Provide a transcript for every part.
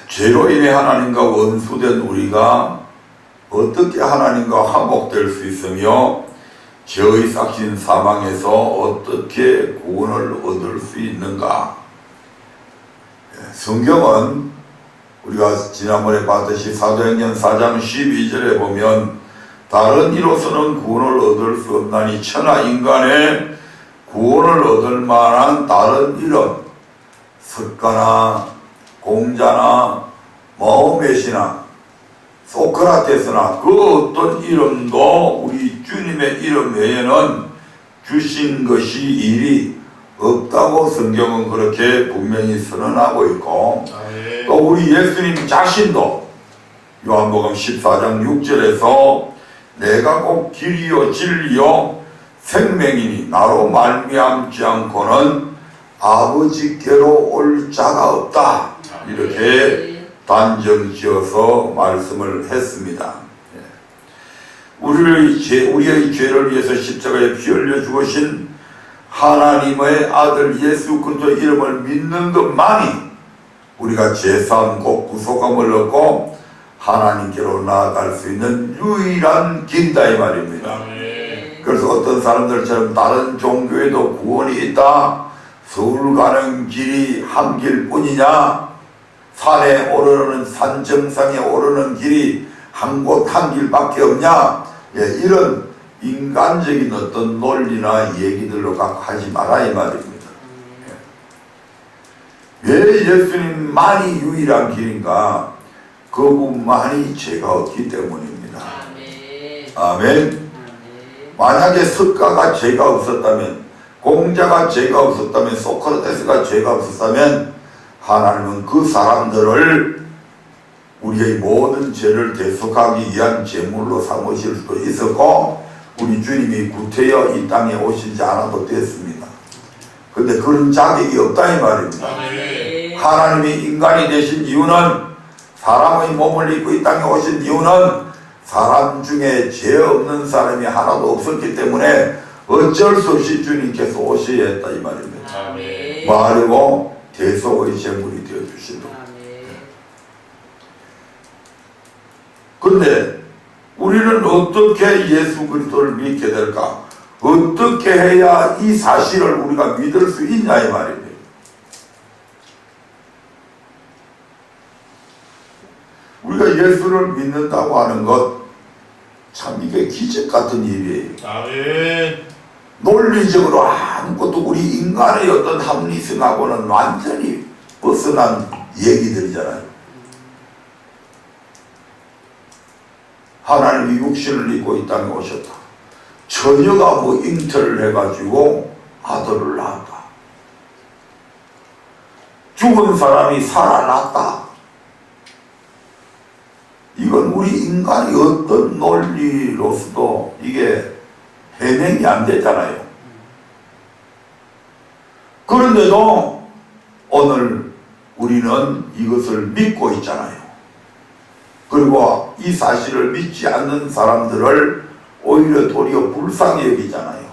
죄로 인해 하나님과 원수된 우리가 어떻게 하나님과 화목될 수 있으며 죄의 삭신 사망에서 어떻게 구원을 얻을 수 있는가? 성경은 우리가 지난번에 봤듯이 사도행전 4장 12절에 보면 다른 이로서는 구원을 얻을 수 없나니 천하 인간의 구원을 얻을 만한 다른 이름, 석가나 공자나 마호메시나 소크라테스나 그 어떤 이름도 우리 주님의 이름 외에는 주신 것이 일이 없다고 성경은 그렇게 분명히 선언하고 있고, 또 우리 예수님 자신도 요한복음 14장 6절에서 내가 곧 길이요 진리요 생명이니 나로 말미암지 않고는 아버지께로 올 자가 없다, 이렇게 단정지어서 말씀을 했습니다. 우리의 죄를 위해서 십자가에 피 흘려 죽으신 하나님의 아들 예수 그리스도의 이름을 믿는 것만이 우리가 죄사함 곧 구속함을 얻고 하나님께로 나아갈 수 있는 유일한 길이다 이 말입니다. 그래서 어떤 사람들처럼 다른 종교에도 구원이 있다, 서울 가는 길이 한 길뿐이냐, 산에 오르는 산 정상에 오르는 길이 한 곳 한 길밖에 없냐, 이런 인간적인 어떤 논리나 얘기들로 갖고 하지 마라 이 말입니다. 왜 예수님만이 유일한 길인가? 그분만이 죄가 없기 때문입니다. 아멘. 만약에 석가가 죄가 없었다면, 공자가 죄가 없었다면, 소크라테스가 죄가 없었다면 하나님은 그 사람들을 우리의 모든 죄를 대속하기 위한 제물로 삼으실 수도 있었고 우리 주님이 구태여 이 땅에 오시지 않아도 됐습니다. 근데 그런 자격이 없다 이 말입니다. 하나님이 인간이 되신 이유는, 사람의 몸을 입고 이 땅에 오신 이유는 사람 중에 죄 없는 사람이 하나도 없었기 때문에 어쩔 수 없이 주님께서 오셔야 했다 이 말입니다. 마르고 대속의 제물이 되어주신다. 근데 우리는 어떻게 예수 그리스도를 믿게 될까? 어떻게 해야 이 사실을 우리가 믿을 수 있냐 이 말입니다. 우리가 예수를 믿는다고 하는 것 참 이게 기적 같은 일이에요. 아멘. 논리적으로 아무것도 우리 인간의 어떤 합리성하고는 완전히 벗어난 얘기들이잖아요. 하나님이 육신을 입고 이 땅에 오셨다. 처녀가 뭐 잉태를 해가지고 아들을 낳았다. 죽은 사람이 살아났다. 이건 우리 인간이 어떤 논리로서도 이게 해명이 안 되잖아요. 그런데도 오늘 우리는 이것을 믿고 있잖아요. 그리고 이 사실을 믿지 않는 사람들을 오히려 도리어 불쌍히 여기잖아요.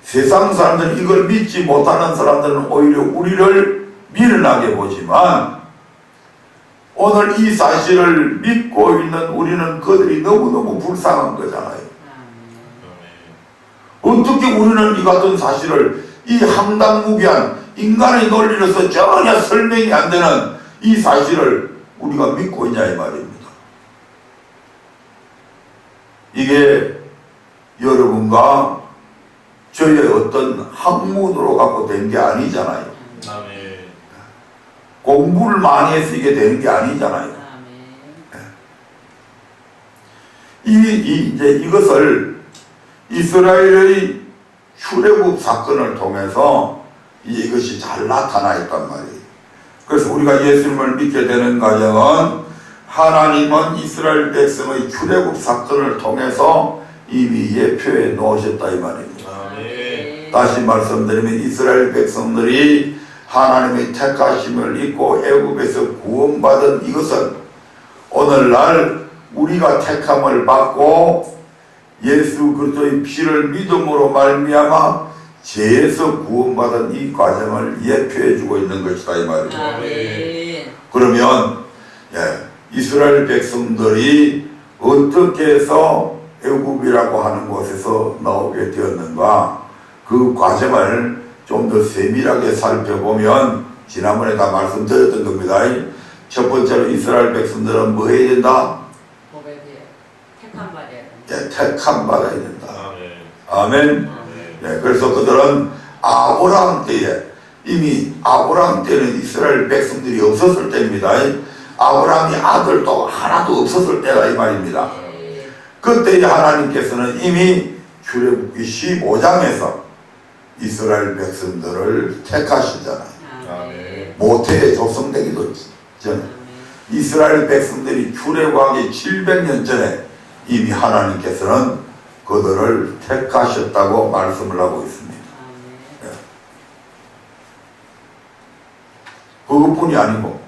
세상 사람들은 이걸 믿지 못하는 사람들은 오히려 우리를 미련하게 보지만 오늘 이 사실을 믿고 있는 우리는 그들이 너무너무 불쌍한 거잖아요. 어떻게 우리는 이 같은 사실을, 이 황당무계한 인간의 논리로서 전혀 설명이 안 되는 이 사실을 우리가 믿고 있냐 이 말입니다. 이게 여러분과 저의 어떤 학문으로 갖고 된 게 아니잖아요. 공부를 많이 해서 이게 되는 게 아니잖아요. 이제 이것을 이스라엘의 출애굽 사건을 통해서 이것이 잘 나타나 있단 말이에요. 그래서 우리가 예수님을 믿게 되는 과정은 하나님은 이스라엘 백성의 출애굽 사건을 통해서 이미 예표해 놓으셨다 이 말입니다. 다시 말씀드리면 이스라엘 백성들이 하나님의 택하심을 입고 애굽에서 구원받은 이것은 오늘날 우리가 택함을 받고 예수 그리스도의 피를 믿음으로 말미암아 죄에서 구원받은 이 과정을 예표해 주고 있는 것이다 이 말입니다. 그러면 이스라엘 백성들이 어떻게 해서 애굽이라고 하는 곳에서 나오게 되었는가, 그 과정을 좀 더 세밀하게 살펴보면 지난번에 다 말씀드렸던 겁니다. 첫 번째로 이스라엘 백성들은 뭐 해야 된다? 택함 받아야 된다. 택함 받아야 된다. 아멘. 그래서 그들은 아브라함 때에, 이미 아브라함 때는 이스라엘 백성들이 없었을 때입니다. 아브라함이 아들도 하나도 없었을 때가 이 말입니다. 그때 하나님께서는 이미 출애굽기 15장에서 이스라엘 백성들을 택하시잖아요. 모태에 조성되기도 전에 이스라엘 백성들이 출애굽하기 700년 전에 이미 하나님께서는 그들을 택하셨다고 말씀을 하고 있습니다. 그것뿐이 아니고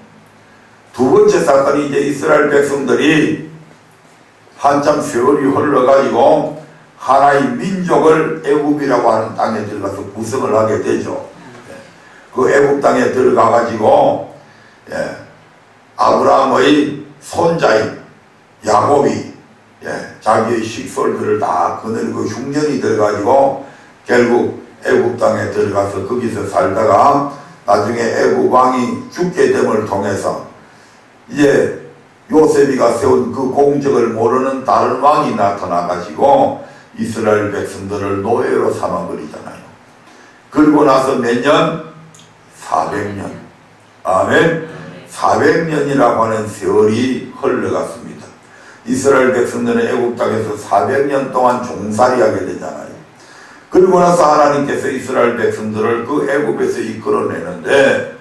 두 번째 사건이 이제 이스라엘 백성들이 한참 세월이 흘러가지고 하나의 민족을 애굽이라고 하는 땅에 들어가서 구성을 하게 되죠. 그 애굽 땅에 들어가가지고 아브라함의 손자인 야곱이 자기의 식솔들을 다 거느리고 흉년이 들어가지고 결국 애굽 땅에 들어가서 거기서 살다가 나중에 애굽 왕이 죽게 됨을 통해서 이제 요셉이가 세운 그 공적을 모르는 다른 왕이 나타나가지고 이스라엘 백성들을 노예로 삼아버리잖아요. 그리고 나서 몇 년? 400년. 아멘. 400년이라고 하는 세월이 흘러갔습니다. 이스라엘 백성들은 애굽 땅에서 400년 동안 종살이 하게 되잖아요. 그리고 나서 하나님께서 이스라엘 백성들을 그 애굽에서 이끌어내는데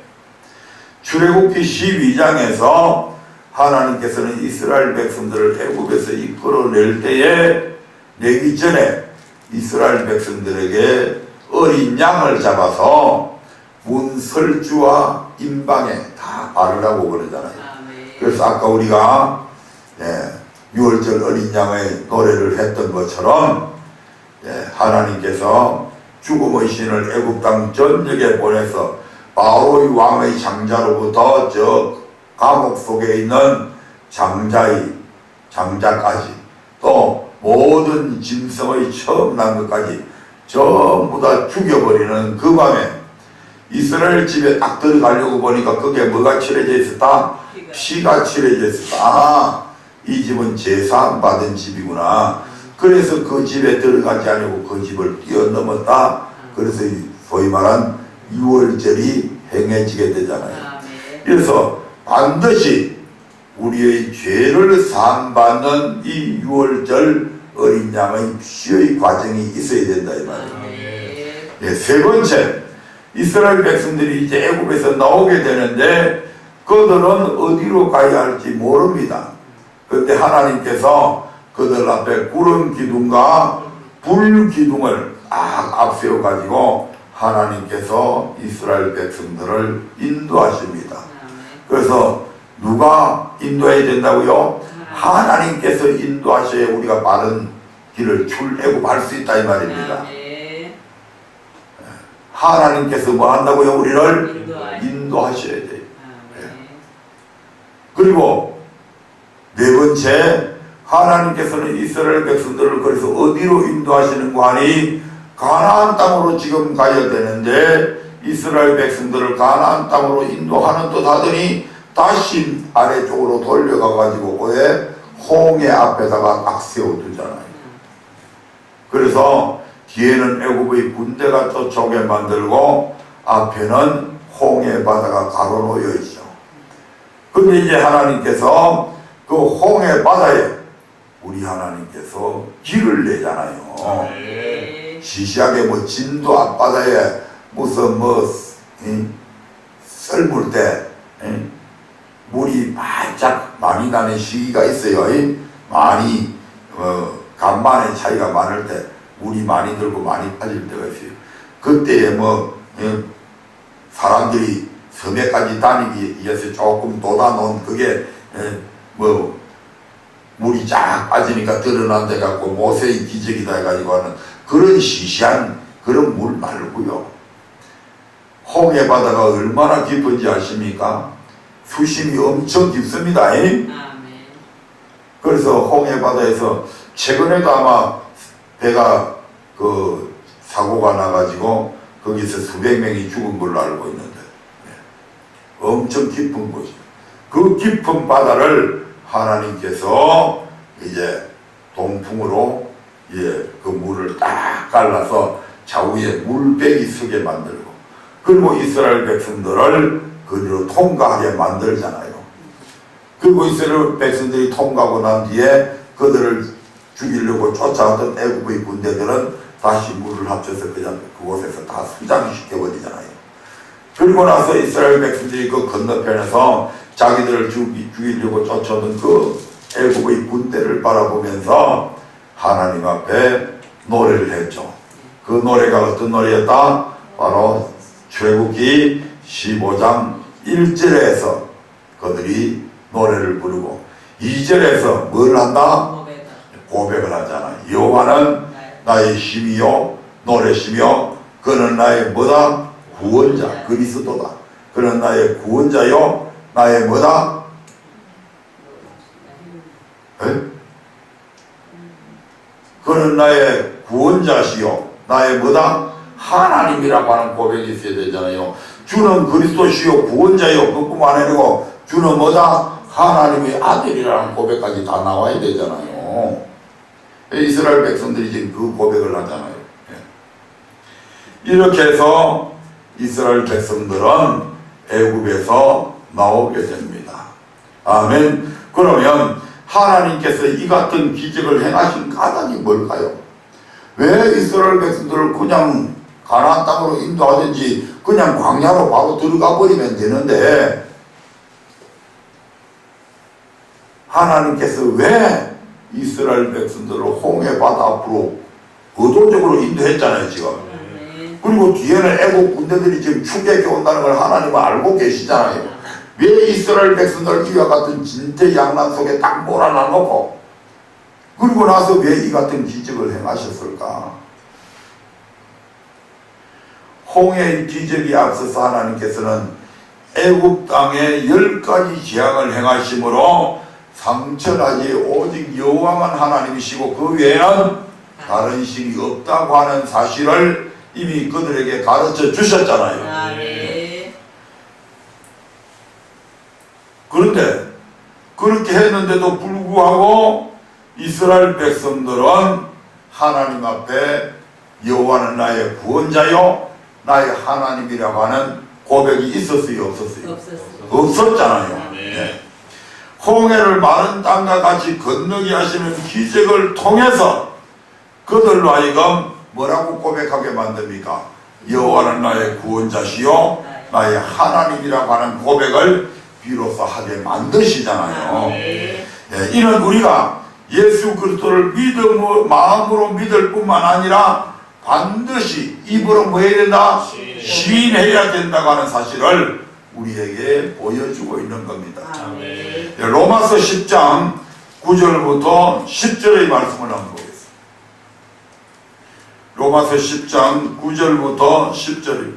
출애굽기 12장에서 하나님께서는 이스라엘 백성들을 애굽에서 이끌어낼 때에 내기 전에 이스라엘 백성들에게 어린 양을 잡아서 문설주와 임방에 다 바르라고 그러잖아요. 그래서 아까 우리가 유월절 어린 양의 노래를 했던 것처럼 하나님께서 죽음의 신을 애굽 땅 전역에 보내서 바로의 왕의 장자로부터 저 감옥 속에 있는 장자까지 또 모든 짐승의 처음 난 것까지 전부 다 죽여버리는 그 밤에 이스라엘 집에 딱 들어가려고 보니까 그게 뭐가 칠해져 있었다? 피가 칠해져 있었다. 이 집은 제사함 받은 집이구나. 그래서 그 집에 들어가지 않고 그 집을 뛰어넘었다. 그래서 소위 말한 유월절이 행해지게 되잖아요. 그래서 반드시 우리의 죄를 사함받는 이 유월절 어린 양의 피의 과정이 있어야 된다 이 말이에요. 세 번째, 이스라엘 백성들이 이제 애굽에서 나오게 되는데 그들은 어디로 가야 할지 모릅니다. 그런데 하나님께서 그들 앞에 구름 기둥과 불 기둥을 딱 앞세워 가지고 하나님께서 이스라엘 백성들을 인도하십니다. 그래서 누가 인도해야 된다고요? 하나님께서 인도하셔야 우리가 바른 길을 출애굽할 수 있다 이 말입니다. 하나님께서 뭐 한다고요? 우리를 인도하셔야 돼요. 그리고 네 번째, 하나님께서는 이스라엘 백성들을 그래서 어디로 인도하시는가 하니 가나안 땅으로 지금 가야 되는데 이스라엘 백성들을 가나안 땅으로 인도하는 듯 하더니 다시 아래쪽으로 돌려가가지고 왜 홍해 앞에다가 딱 세워두잖아요. 그래서 뒤에는 애굽의 군대가 쫓아오게 만들고 앞에는 홍해 바다가 가로놓여 있죠. 근데 이제 하나님께서 그 홍해 바다에 우리 하나님께서 길을 내잖아요. 시시하게 뭐 진도 앞바다에 무슨 썰물 때 물이 바짝 많이 나는 시기가 있어요. 많이 간만의 차이가 많을 때 물이 많이 들고 많이 빠질 때가 있어요. 그때에 사람들이 섬에까지 다니기 위해서 조금 돋아놓은 그게 물이 쫙 빠지니까 드러난 데 갖고 모세의 기적이다 해가지고 하는 그런 시시한 그런 물 말고요. 홍해 바다가 얼마나 깊은지 아십니까? 수심이 엄청 깊습니다. 아멘. 그래서 홍해바다에서 최근에도 아마 배가 그 사고가 나가지고 거기서 수백 명이 죽은 걸로 알고 있는데 엄청 깊은 곳이 그 깊은 바다를 하나님께서 이제 동풍으로 그 물을 딱 갈라서 좌우에 물배기 서게 만들고 그리고 이스라엘 백성들을 그리로 통과하게 만들잖아요. 그리고 이스라엘 백성들이 통과하고 난 뒤에 그들을 죽이려고 쫓아왔던 애굽의 군대들은 다시 물을 합쳐서 그냥 그곳에서 다 수장시켜버리잖아요. 그리고 나서 이스라엘 백성들이 그 건너편에서 자기들을 죽이려고 쫓아오던 그 애굽의 군대를 바라보면서 하나님 앞에 노래를 했죠. 그 노래가 어떤 노래였다? 바로 출애굽기 15장 1절에서 그들이 노래를 부르고 2절에서 뭘 한다? 고백을 하잖아. 여호와는 나의 힘이요 노래시며 그는 나의 뭐다? 구원자 그리스도다. 그는 나의 구원자요 나의 뭐다? 그는 나의 구원자시요 나의 뭐다? 하나님이라고 하는 고백이 있어야 되잖아요. 주는 그리스도시요 구원자요 그뿐만 아니고 주는 뭐다? 하나님의 아들이라는 고백까지 다 나와야 되잖아요. 이스라엘 백성들이 지금 그 고백을 하잖아요. 이렇게 해서 이스라엘 백성들은 애굽에서 나오게 됩니다. 아멘. 그러면 하나님께서 이 같은 기적을 행하신 까닭이 뭘까요? 왜 이스라엘 백성들을 그냥 가나안 땅으로 인도하든지 그냥 광야로 바로 들어가 버리면 되는데 하나님께서 왜 이스라엘 백성들을 홍해 바다 앞으로 의도적으로 인도했잖아요 지금. 그리고 뒤에는 애국 군대들이 지금 충격이 온다는 걸 하나님은 알고 계시잖아요. 왜 이스라엘 백성들을 이와 같은 진퇴양난 속에 딱 몰아넣고 그리고 나서 왜 이 같은 기적을 행하셨을까? 홍해의 기적이 앞서서 하나님께서는 애국 땅에 10가지 재앙을 행하심으로 상천하지 오직 여호와만 하나님이시고 그 외에는 다른 신이 없다고 하는 사실을 이미 그들에게 가르쳐 주셨잖아요. 그런데 그렇게 했는데도 불구하고 이스라엘 백성들은 하나님 앞에 여호와는 나의 구원자요 나의 하나님이라고 하는 고백이 있었어요 없었어요? 없었잖아요. 네. 홍해를 마른 땅과 같이 건너게 하시는 기적을 통해서 그들로 하여금 뭐라고 고백하게 만듭니까? 여호와는 나의 구원자시요 나의 하나님이라고 하는 고백을 비로소 하게 만드시잖아요. 이는 우리가 예수 그리스도를 마음으로 믿을 뿐만 아니라 반드시 입으로 뭐 해야 된다? 시인해야 된다고 하는 사실을 우리에게 보여주고 있는 겁니다. 로마서 10장 9절부터 10절의 말씀을 한번 보겠습니다. 로마서 10장 9절부터 10절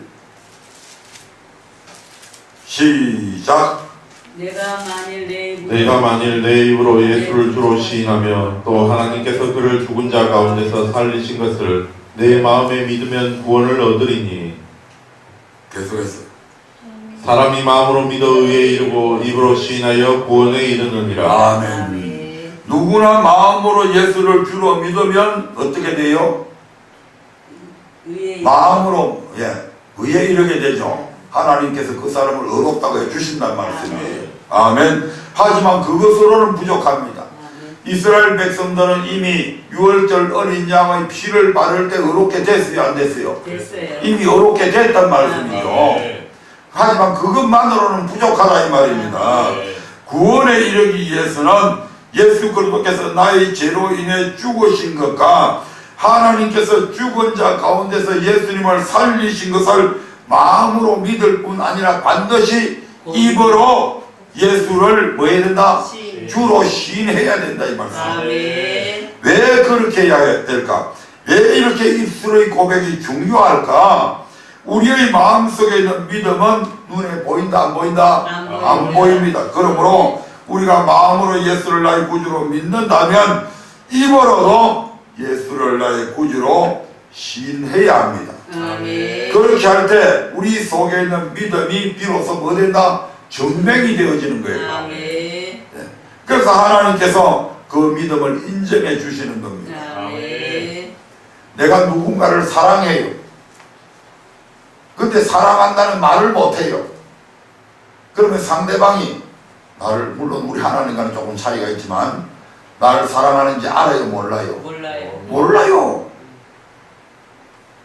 시작. 내가 만일 내 입으로 예수를 주로 시인하며 또 하나님께서 그를 죽은 자 가운데서 살리신 것을 내 마음에 믿으면 구원을 얻으리니 계속해서 사람이 마음으로 믿어 의에 이르고 입으로 시인하여 구원에 이르느니라. 아멘. 누구나 마음으로 예수를 주로 믿으면 어떻게 돼요? 마음으로 의에 이르게 되죠. 하나님께서 그 사람을 의롭다고 해주신다는 말씀이에요. 아멘. 하지만 그것으로는 부족합니다. 이스라엘 백성들은 이미 6월절 어린 양의 피를 바를 때 의롭게 됐어요 안 됐어요? 이미 의롭게 됐단 말씀이죠. 하지만 그것만으로는 부족하다 이 말입니다. 구원에 이르기 위해서는 예수 그리스도께서 나의 죄로 인해 죽으신 것과 하나님께서 죽은 자 가운데서 예수님을 살리신 것을 마음으로 믿을 뿐 아니라 반드시 입으로 예수를 뭐 해야 된다? 주로 시인해야 된다 이 말씀입니다. 왜 그렇게 해야 될까? 왜 이렇게 입술의 고백이 중요할까? 우리의 마음속에 있는 믿음은 눈에 보인다 안 보인다? 안 보입니다. 그러므로 우리가 마음으로 예수를 나의 구주로 믿는다면 입으로도 예수를 나의 구주로 시인해야 합니다. 그렇게 할 때 우리 속에 있는 믿음이 비로소 뭐 된다? 증명이 되어지는 거예요. 그래서 하나님께서 그 믿음을 인정해 주시는 겁니다. 내가 누군가를 사랑해요. 근데 사랑한다는 말을 못해요. 그러면 상대방이 나를, 물론 우리 하나님과는 조금 차이가 있지만 나를 사랑하는지 알아요? 몰라요? 몰라요.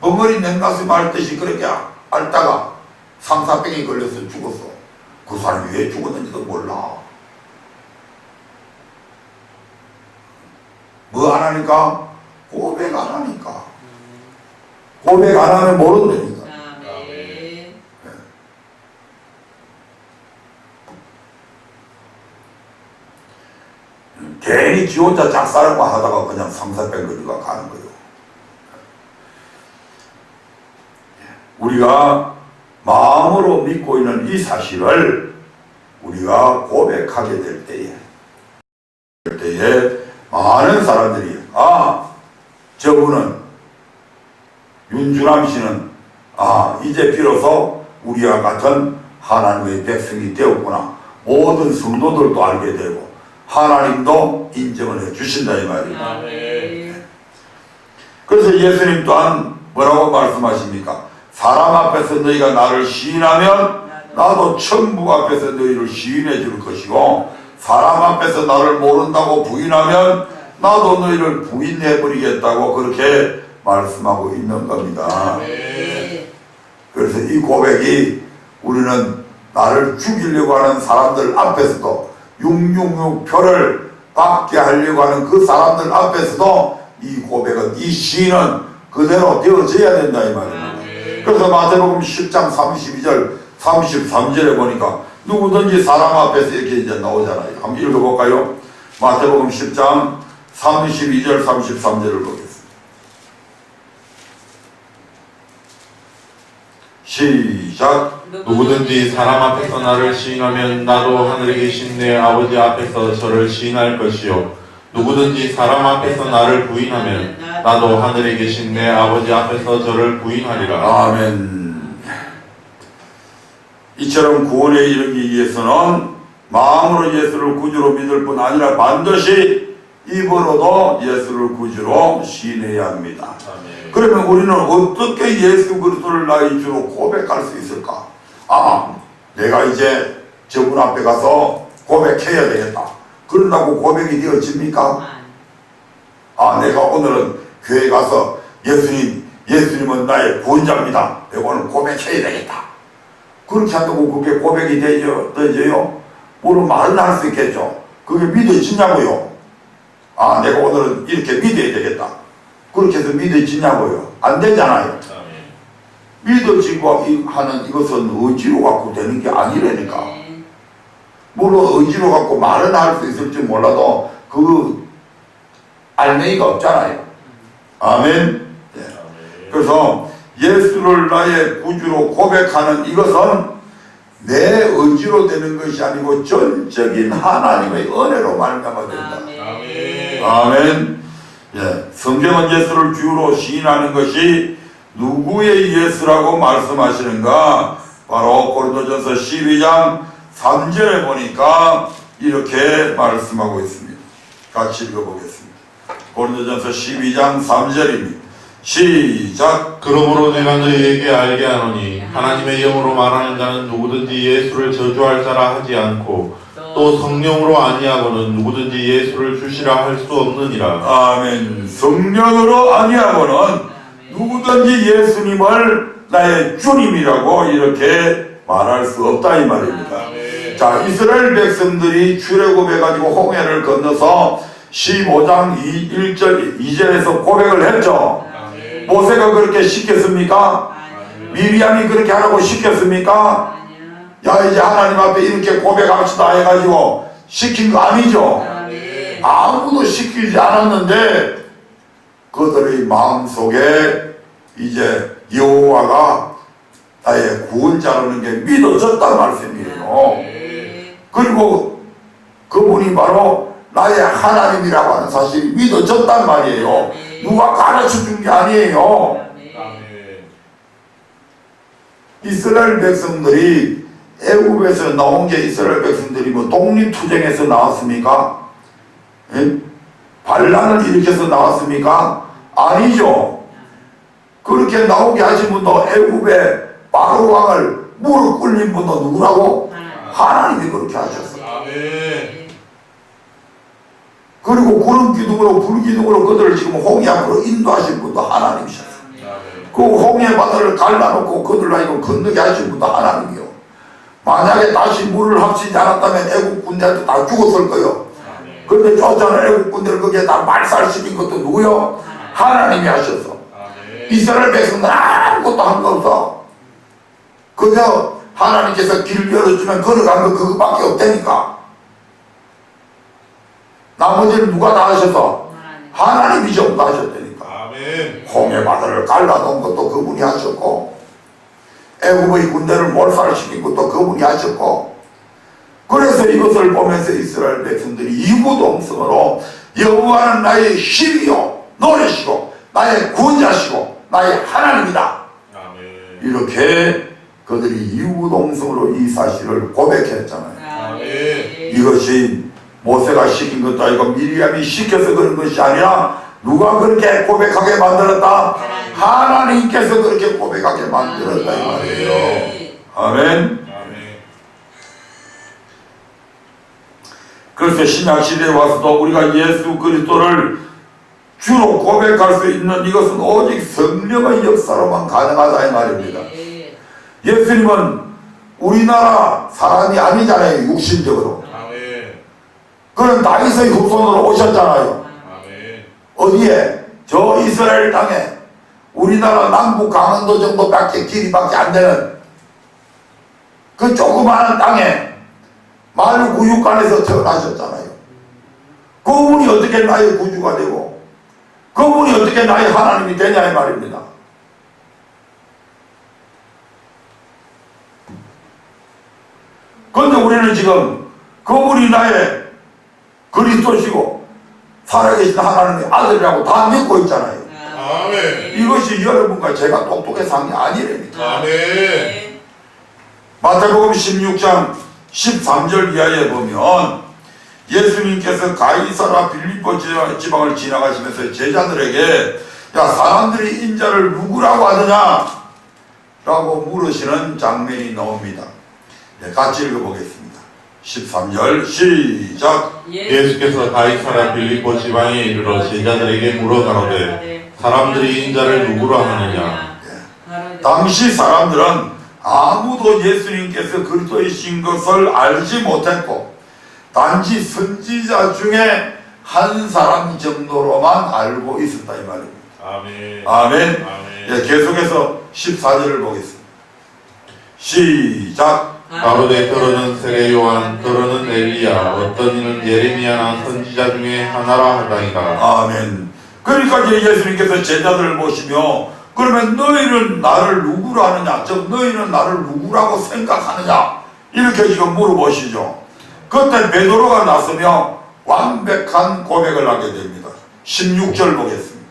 벙어리 냉가슴 앓듯이 그렇게 앓다가 상사병에 걸려서 죽었어. 그 사람이 왜 죽었는지도 몰라. 뭐 안 하니까? 고백 안 하니까. 고백 안 하면 모른다니까. 괜히 지 혼자 짝사랑만 하다가 그냥 상사병 걸리가 가는 거예요. 우리가 마음으로 믿고 있는 이 사실을 우리가 고백하게 될 때에 많은 사람들이 저분은 윤주남 씨는 이제 비로소 우리와 같은 하나님의 백성이 되었구나. 모든 성도들도 알게 되고 하나님도 인정을 해주신다 이 말이에요. 그래서 예수님 또한 뭐라고 말씀하십니까? 사람 앞에서 너희가 나를 시인하면 나도 천국 앞에서 너희를 시인해 줄 것이고 사람 앞에서 나를 모른다고 부인하면 나도 너희를 부인해 버리겠다고 그렇게 말씀하고 있는 겁니다. 그래서 이 고백이 우리는 나를 죽이려고 하는 사람들 앞에서도 666표를 받게 하려고 하는 그 사람들 앞에서도 이 고백은, 이 시인은 그대로 되어져야 된다 이 말입니다. 그래서 마태복음 10장 32절 33절에 보니까 누구든지 사람 앞에서 이렇게 이제 나오잖아요. 한번 읽어볼까요? 마태복음 10장 32절 33절을 보겠습니다. 시작. 누구든지 사람 앞에서 나를 시인하면 나도 하늘에 계신 내 아버지 앞에서 저를 시인할 것이요 누구든지 사람 앞에서 나를 부인하면 나도 하늘에 계신 내 아버지 앞에서 저를 부인하리라. 아멘. 이처럼 구원에 이르기 위해서는 마음으로 예수를 구주로 믿을 뿐 아니라 반드시 입으로도 예수를 구주로 시인해야 합니다. 아멘. 그러면 우리는 어떻게 예수 그리스도를 나의 주로 고백할 수 있을까? 내가 이제 저분 앞에 가서 고백해야 되겠다. 그런다고 고백이 되어집니까? 내가 오늘은 교회 가서 예수님은 나의 구원자입니다. 내가 오늘 고백해야 되겠다. 그렇게 한다고 그게 고백이 되져요? 물론 말은 할 수 있겠죠. 그게 믿어지냐고요? 내가 오늘은 이렇게 믿어야 되겠다. 그렇게 해서 믿어지냐고요? 안 되잖아요. 믿어지고 하는 이것은 의지로 갖고 되는 게 아니라니까. 물론 의지로 갖고 말은 할 수 있을지 몰라도 그 알맹이가 없잖아요. 아멘. 그래서 예수를 나의 구주로 고백하는 이것은 내 의지로 되는 것이 아니고 전적인 하나님의 은혜로 말미암아 된다. 아멘. 성경은 예수를 주로 시인하는 것이 누구의 예수라고 말씀하시는가? 바로 고린도전서 12장 3절에 보니까 이렇게 말씀하고 있습니다. 같이 읽어보겠습니다. 고린도전서 12장 3절입니다. 시작. 그러므로 내가 너희에게 알게 하노니 하나님의 영으로 말하는 자는 누구든지 예수를 저주할 자라 하지 않고 또 성령으로 아니하고는 누구든지 예수를 주시라 할 수 없느니라. 아멘. 성령으로 아니하고는 누구든지 예수님을 나의 주님이라고 이렇게 말할 수 없다 이 말입니다. 자, 이스라엘 백성들이 출애굽해가지고 홍해를 건너서 15장 1절 2절에서 고백을 했죠. 모세가 그렇게 시켰습니까? 미리암이 그렇게 하라고 시켰습니까? 야, 이제 하나님 앞에 이렇게 고백합시다 해가지고 시킨 거 아니죠? 아무도 시키지 않았는데 그들의 마음속에 이제 여호와가 나의 구원자라는 게 믿어졌단 말씀이에요. 그리고 그분이 바로 나의 하나님이라고 하는 사실이 믿어졌단 말이에요. 누가 가르쳐준 게 아니에요. 이스라엘 백성들이 애굽에서 나온 게 이스라엘 백성들이 뭐 독립투쟁에서 나왔습니까? 예? 반란을 일으켜서 나왔습니까? 아니죠. 그렇게 나오게 하신 분도 애굽의 바로 왕을 무릎 꿇린 분도 누구라고? 하나님이 그렇게 하셨어요. 그리고 구름 기둥으로 불 기둥으로 그들을 지금 홍해 앞으로 인도하신 분도 하나님이셨어요. 그 홍해 바다를 갈라놓고 그들로 하여금 건너게 하신 분도 하나님이요. 만약에 다시 물을 합치지 않았다면 애국 군대한테 다 죽었을 거요. 그런데 쫓아오는 애국 군대를 거기에 다 말살시킨 것도 누구요? 하나님이 하셔서. 이스라엘 백성들은 아무것도 한 거 없어. 그저 하나님께서 길을 열어주면 걸어간 거 그거밖에 없다니까. 나머지는 누가 다 하셔서? 하나님이 전부 다 하셨다니까. 홍해 바다를 갈라놓은 것도 그분이 하셨고, 애굽의 군대를 몰살시킨 것도 그분이 하셨고, 그래서 이것을 보면서 이스라엘 백성들이 이구동성으로 여호와는 나의 힘이요 노래시고 나의 구원자시고 나의 하나님이다. 이렇게 그들이 이구동성으로 이 사실을 고백했잖아요. 이것이 모세가 시킨 것도 아니고 미리암이 시켜서 그런 것이 아니라 누가 그렇게 고백하게 만들었다? 하나님께서 그렇게 고백하게 만들었다 이 말이에요. 아멘. 그래서 신약시대에 와서도 우리가 예수 그리스도를 주로 고백할 수 있는 이것은 오직 성령의 역사로만 가능하다 이 말입니다. 예수님은 우리나라 사람이 아니잖아요. 육신적으로. 그런 다윗의 후손으로 오셨잖아요. 어디에? 저 이스라엘 땅에 우리나라 남부 강원도 정도밖에 길이밖에 안 되는 그 조그마한 땅에 마루 구육간에서 태어나셨잖아요. 그분이 어떻게 나의 구주가 되고 그분이 어떻게 나의 하나님이 되냐 이 말입니다. 그런데 우리는 지금 그분이 나의 그리스도시고 살아계신 하나님의 아들이라고 다 믿고 있잖아요. 아멘. 이것이 여러분과 제가 똑똑해서 한 게 아니랍니다. 아멘. 마태복음 16장 13절 이하에 보면 예수님께서 가이사라 빌립보 지방을 지나가시면서 제자들에게 야 사람들이 인자를 누구라고 하느냐 라고 물으시는 장면이 나옵니다. 네, 같이 읽어보겠습니다. 13절 시작. 예수께서 가이사랴 빌립보 지방에 이르러 제자들에게 물어 가로되 사람들이 인자를 누구로 하느냐. 당시 사람들은 아무도 예수님께서 그리스도이신 것을 알지 못했고 단지 선지자 중에 한 사람 정도로만 알고 있었다 이 말입니다. 아멘. 아멘. 아멘. 예, 계속해서 14절을 보겠습니다. 시작. 가로되 더러는 세례 요한 더러는 엘리야 어떤 이는 예레미야나 선지자 중에 하나라 하다니라. 아멘. 그러니까 이제 예수님께서 제자들을 보시며 그러면 너희는 나를 누구로 하느냐, 즉 너희는 나를 누구라고 생각하느냐 이렇게 지금 물어보시죠. 그때 베드로가 나서며 완벽한 고백을 하게 됩니다. 16절 보겠습니다.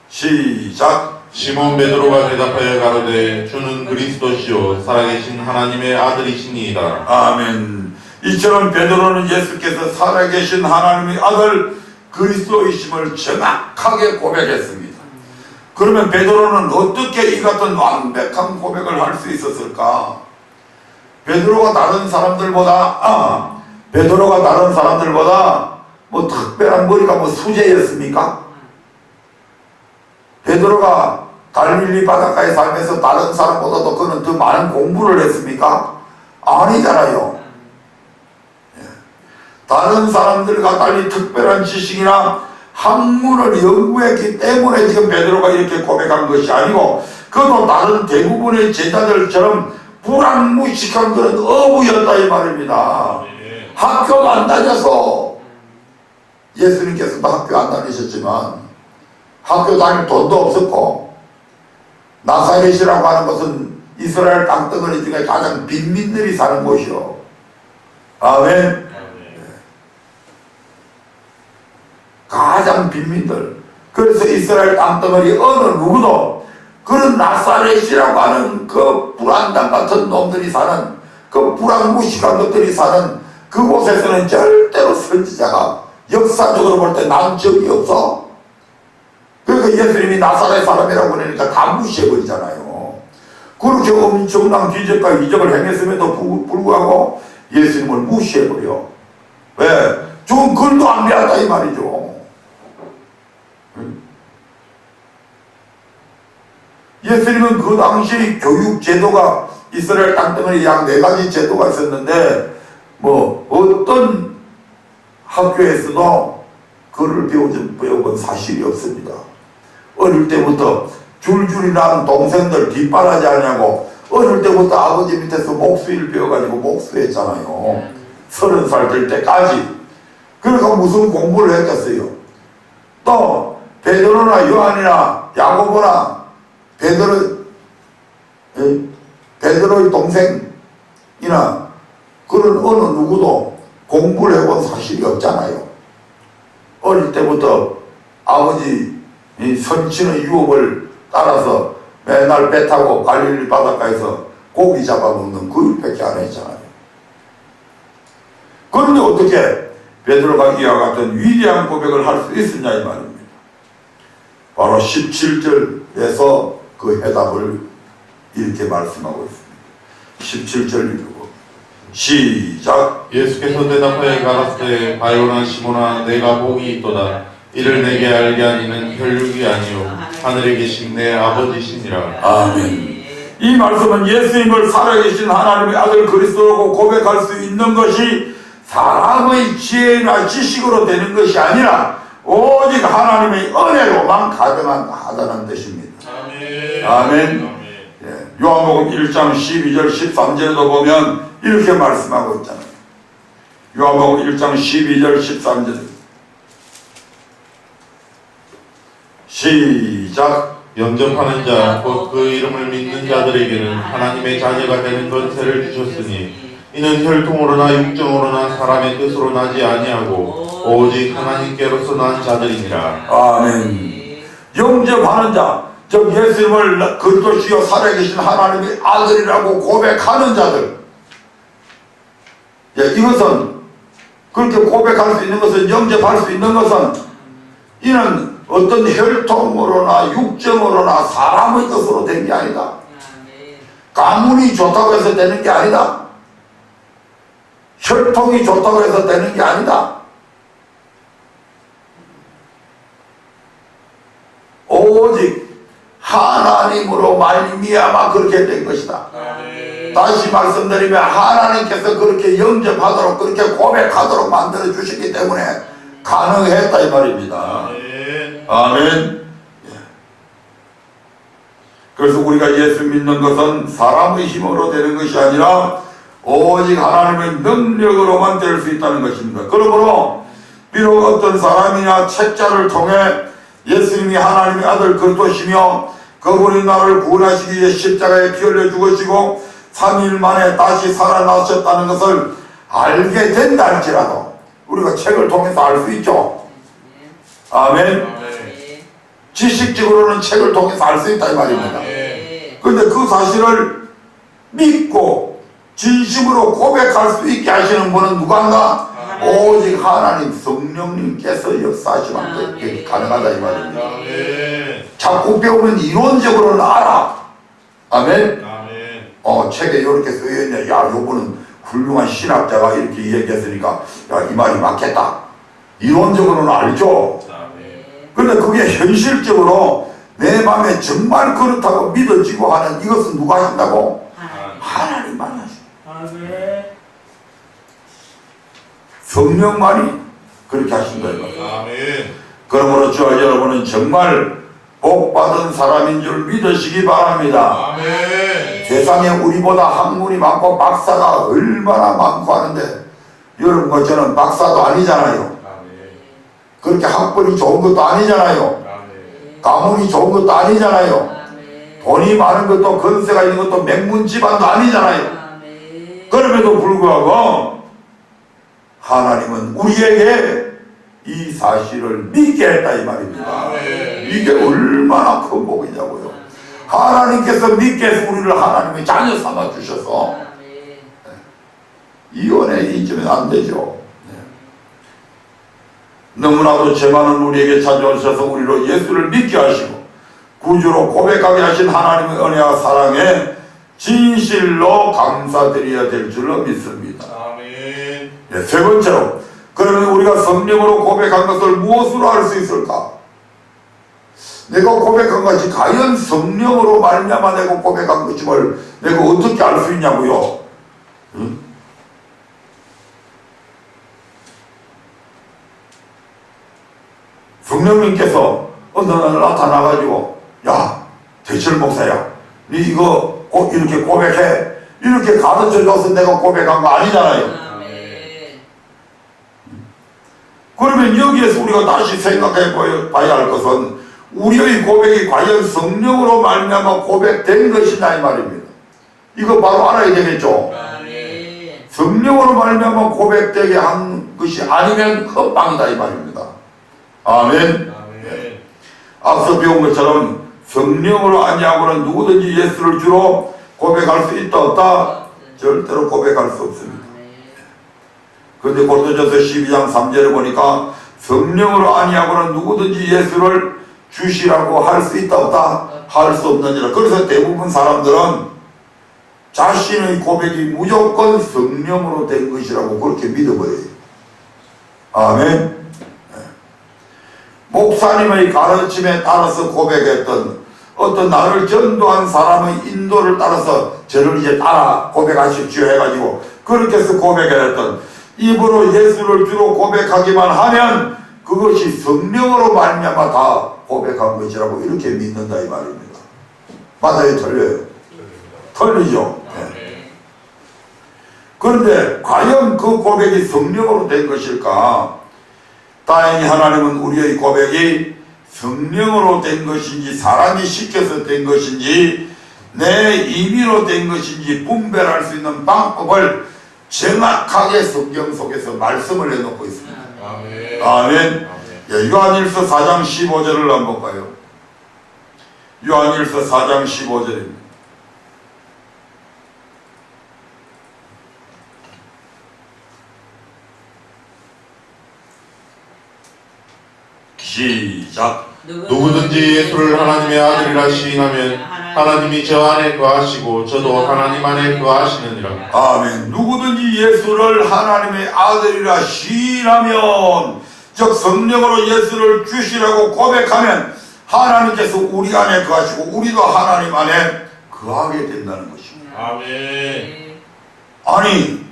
시작. 시몬 베드로가 대답하여 가로되 주는 그리스도시요 살아계신 하나님의 아들이시니이다. 아멘. 이처럼 베드로는 예수께서 살아계신 하나님의 아들 그리스도이심을 정확하게 고백했습니다. 그러면 베드로는 어떻게 이 같은 완벽한 고백을 할 수 있었을까? 베드로가 다른 사람들보다 뭐 특별한 머리가 뭐 수제였습니까? 베드로가 갈릴리 바닷가에 살면서 다른 사람보다도 그는 더 많은 공부를 했습니까? 아니잖아요. 다른 사람들과 달리 특별한 지식이나 학문을 연구했기 때문에 지금 베드로가 이렇게 고백한 것이 아니고 그도 다른 대부분의 제자들처럼 불안무식한 그런 어부였다 이 말입니다. 학교도 안 다녀서 예수님께서도 학교 안 다니셨지만 학교 다닐 돈도 없었고 나사렛이라고 하는 것은 이스라엘 땅덩어리 중에 가장 빈민들이 사는 곳이요. 아멘. 가장 빈민들. 그래서 이스라엘 땅덩어리 어느 누구도 그런 나사렛이라고 하는 그 불안당 같은 놈들이 사는, 그 불안무식한 것들이 사는 그곳에서는 절대로 선지자가 역사적으로 볼 때 난 적이 없어. 그러니까 예수님이 나사렛 사람이라고 그러니까 다 무시해버리잖아요. 그렇게 엄청난 기적과 이적을 행했음에도 불구하고 예수님을 무시해버려. 왜? 좋은 글도 안 배웠다 이 말이죠. 예수님은 그 당시 교육 제도가 이스라엘 땅덩어리 약 4가지 제도가 있었는데 뭐 어떤 학교에서도 글을 배워본 사실이 없습니다. 어릴 때부터 줄줄이 난 동생들 뒷바라지 하냐고 어릴 때부터 아버지 밑에서 목수일 배워가지고 목수했잖아요. 30살 될 때까지. 그러니까 무슨 공부를 했겠어요. 또 베드로나 요한이나 야고보나 베드로의 동생이나 그런 어느 누구도 공부를 해본 사실이 없잖아요. 어릴 때부터 아버지 선친의 유업을 따라서 맨날 배 타고 갈릴리 바닷가에서 고기 잡아먹는 그 일밖에 안 했잖아요. 그런데 어떻게 베드로가 이와 같은 위대한 고백을 할 수 있었냐 이 말입니다. 바로 17절에서 그 해답을 이렇게 말씀하고 있습니다. 17절 읽고 시작. 예수께서 대답하여 가라사대 바요나 시몬아 내가 복이 있도다. 이를 내게 알게 하니는 혈육이 아니요 하늘에 계신 내 아버지시니라. 아멘. 이 말씀은 예수님을 살아계신 하나님의 아들 그리스도라고 고백할 수 있는 것이 사람의 지혜나 지식으로 되는 것이 아니라 오직 하나님의 은혜로만 가능하다는 뜻입니다. 아멘. 아멘. 예, 요한복음 1장 12절 13절에도 보면 이렇게 말씀하고 있잖아요. 요한복음 1장 12절 13절 시작. 영접하는 자, 곧 그 이름을 믿는 자들에게는 하나님의 자녀가 되는 권세를 주셨으니 이는 혈통으로나 육정으로나 사람의 뜻으로 나지 아니하고 오직 하나님께로서 난 자들이니라. 아멘. 영접하는 자, 즉 예수님을 그리스도시여 살아계신 하나님의 아들이라고 고백하는 자들. 예, 이것은 그렇게 고백할 수 있는 것은, 영접할 수 있는 것은 이는 어떤 혈통으로나 육정으로나 사람의 뜻으로 된 게 아니다. 가문이 좋다고 해서 되는 게 아니다. 혈통이 좋다고 해서 되는 게 아니다. 오직 하나님으로 말미암아 그렇게 된 것이다. 다시 말씀드리면 하나님께서 그렇게 영접하도록, 그렇게 고백하도록 만들어 주셨기 때문에 가능했다 이 말입니다. 아멘. 그래서 우리가 예수 믿는 것은 사람의 힘으로 되는 것이 아니라 오직 하나님의 능력으로만 될 수 있다는 것입니다. 그러므로 비록 어떤 사람이나 책자를 통해 예수님이 하나님의 아들 그리스도시며 그분이 나를 구원하시기 위해 십자가에 피 흘려 죽으시고 3일 만에 다시 살아나셨다는 것을 알게 된다 할지라도 우리가 책을 통해서 알 수 있죠. 아멘. 지식적으로는 책을 통해서 알 수 있다 이 말입니다. 그런데 그 사실을 믿고 진심으로 고백할 수 있게 하시는 분은 누구인가? 오직 하나님 성령님께서 역사하시면 그게 가능하다 이 말입니다. 자꾸 배우면 이론적으로는 알아. 아멘. 책에 이렇게 쓰여있네. 야, 요거는 훌륭한 신학자가 이렇게 얘기했으니까 야, 이 말이 맞겠다. 이론적으로는 알죠. 그런데 그게 현실적으로 내 마음에 정말 그렇다고 믿어지고 하는 이것은 누가 한다고? 하나님만 하십니다. 성령만이 그렇게 하신다 이 말이에요. 그러므로 저와 여러분은 정말 복받은 사람인 줄 믿으시기 바랍니다. 세상에 우리보다 학문이 많고 박사가 얼마나 많고 하는데 여러분과 저는 박사도 아니잖아요. 그렇게 학벌이 좋은 것도 아니잖아요. 가문이 좋은 것도 아니잖아요. 돈이 많은 것도 건세가 있는 것도 맹문 집안도 아니잖아요. 아멘. 그럼에도 불구하고 하나님은 우리에게 이 사실을 믿게 했다 이 말입니다. 이게 얼마나 큰 복이냐고요. 하나님께서 믿게 해서 우리를 하나님의 자녀 삼아 주셔서 이혼에 잊으면 안 되죠. 너무나도 죄 많은 우리에게 찾아오셔서 우리로 예수를 믿게 하시고 구주로 고백하게 하신 하나님의 은혜와 사랑에 진실로 감사드려야 될 줄로 믿습니다. 아멘. 세 번째로, 그러면 우리가 성령으로 고백한 것을 무엇으로 알 수 있을까? 내가 고백한 것이 과연 성령으로 말미암아 내가 고백한 것임을 내가 어떻게 알 수 있냐고요? 응? 성령님께서 어느 날 나타나가지고, 야, 대철 목사야, 니 이거 이렇게 고백해, 이렇게 가르쳐줘서 내가 고백한 거 아니잖아요. 그러면 여기에서 우리가 다시 생각해 봐야 할 것은 우리의 고백이 과연 성령으로 말미암아 고백된 것이냐 이 말입니다. 이거 바로 알아야 되겠죠. 성령으로 말미암아 고백되게 한 것이 아니면 헛방이다 이 말입니다. 아멘. 앞서 배운 것처럼 성령으로 아니하고는 누구든지 예수를 주로 고백할 수 있다 없다? 절대로 고백할 수 없습니다. 그런데 고린도전서 12장 3절에 보니까 성령으로 아니하고는 누구든지 예수를 주시라고 할 수 있다 없다? 할 수 없느니라. 그래서 대부분 사람들은 자신의 고백이 무조건 성령으로 된 것이라고 그렇게 믿어버려요. 아멘. 목사님의 가르침에 따라서 고백했던 어떤 나를 전도한 사람의 인도를 따라서 저를 이제 따라 고백하십시오 해가지고 그렇게 해서 고백했던 입으로 예수를 주로 고백하기만 하면 그것이 성령으로 말미암아 다 고백한 것이라고 이렇게 믿는다 이 말입니다. 맞아요? 틀려요? 틀리죠? 네. 그런데 과연 그 고백이 성령으로 된 것일까? 다행히 하나님은 우리의 고백이 성령으로 된 것인지 사람이 시켜서 된 것인지 내 임의로 된 것인지 분별할 수 있는 방법을 정확하게 성경 속에서 말씀을 해놓고 있습니다. 아멘. 아멘. 요한일서 4장 15절을 한번 볼까요? 요한일서 4장 15절입니다. 시작. 누구든지 예수를 하나님의 아들이라 시인하면 하나님이 저 안에 거하시고 저도 하나님 안에 거하시느니라. 아멘. 누구든지 예수를 하나님의 아들이라 시인하면, 즉 성령으로 예수를 주시라고 고백하면 하나님께서 우리 안에 거하시고 우리도 하나님 안에 거하게 된다는 것입니다. 아멘. 아니,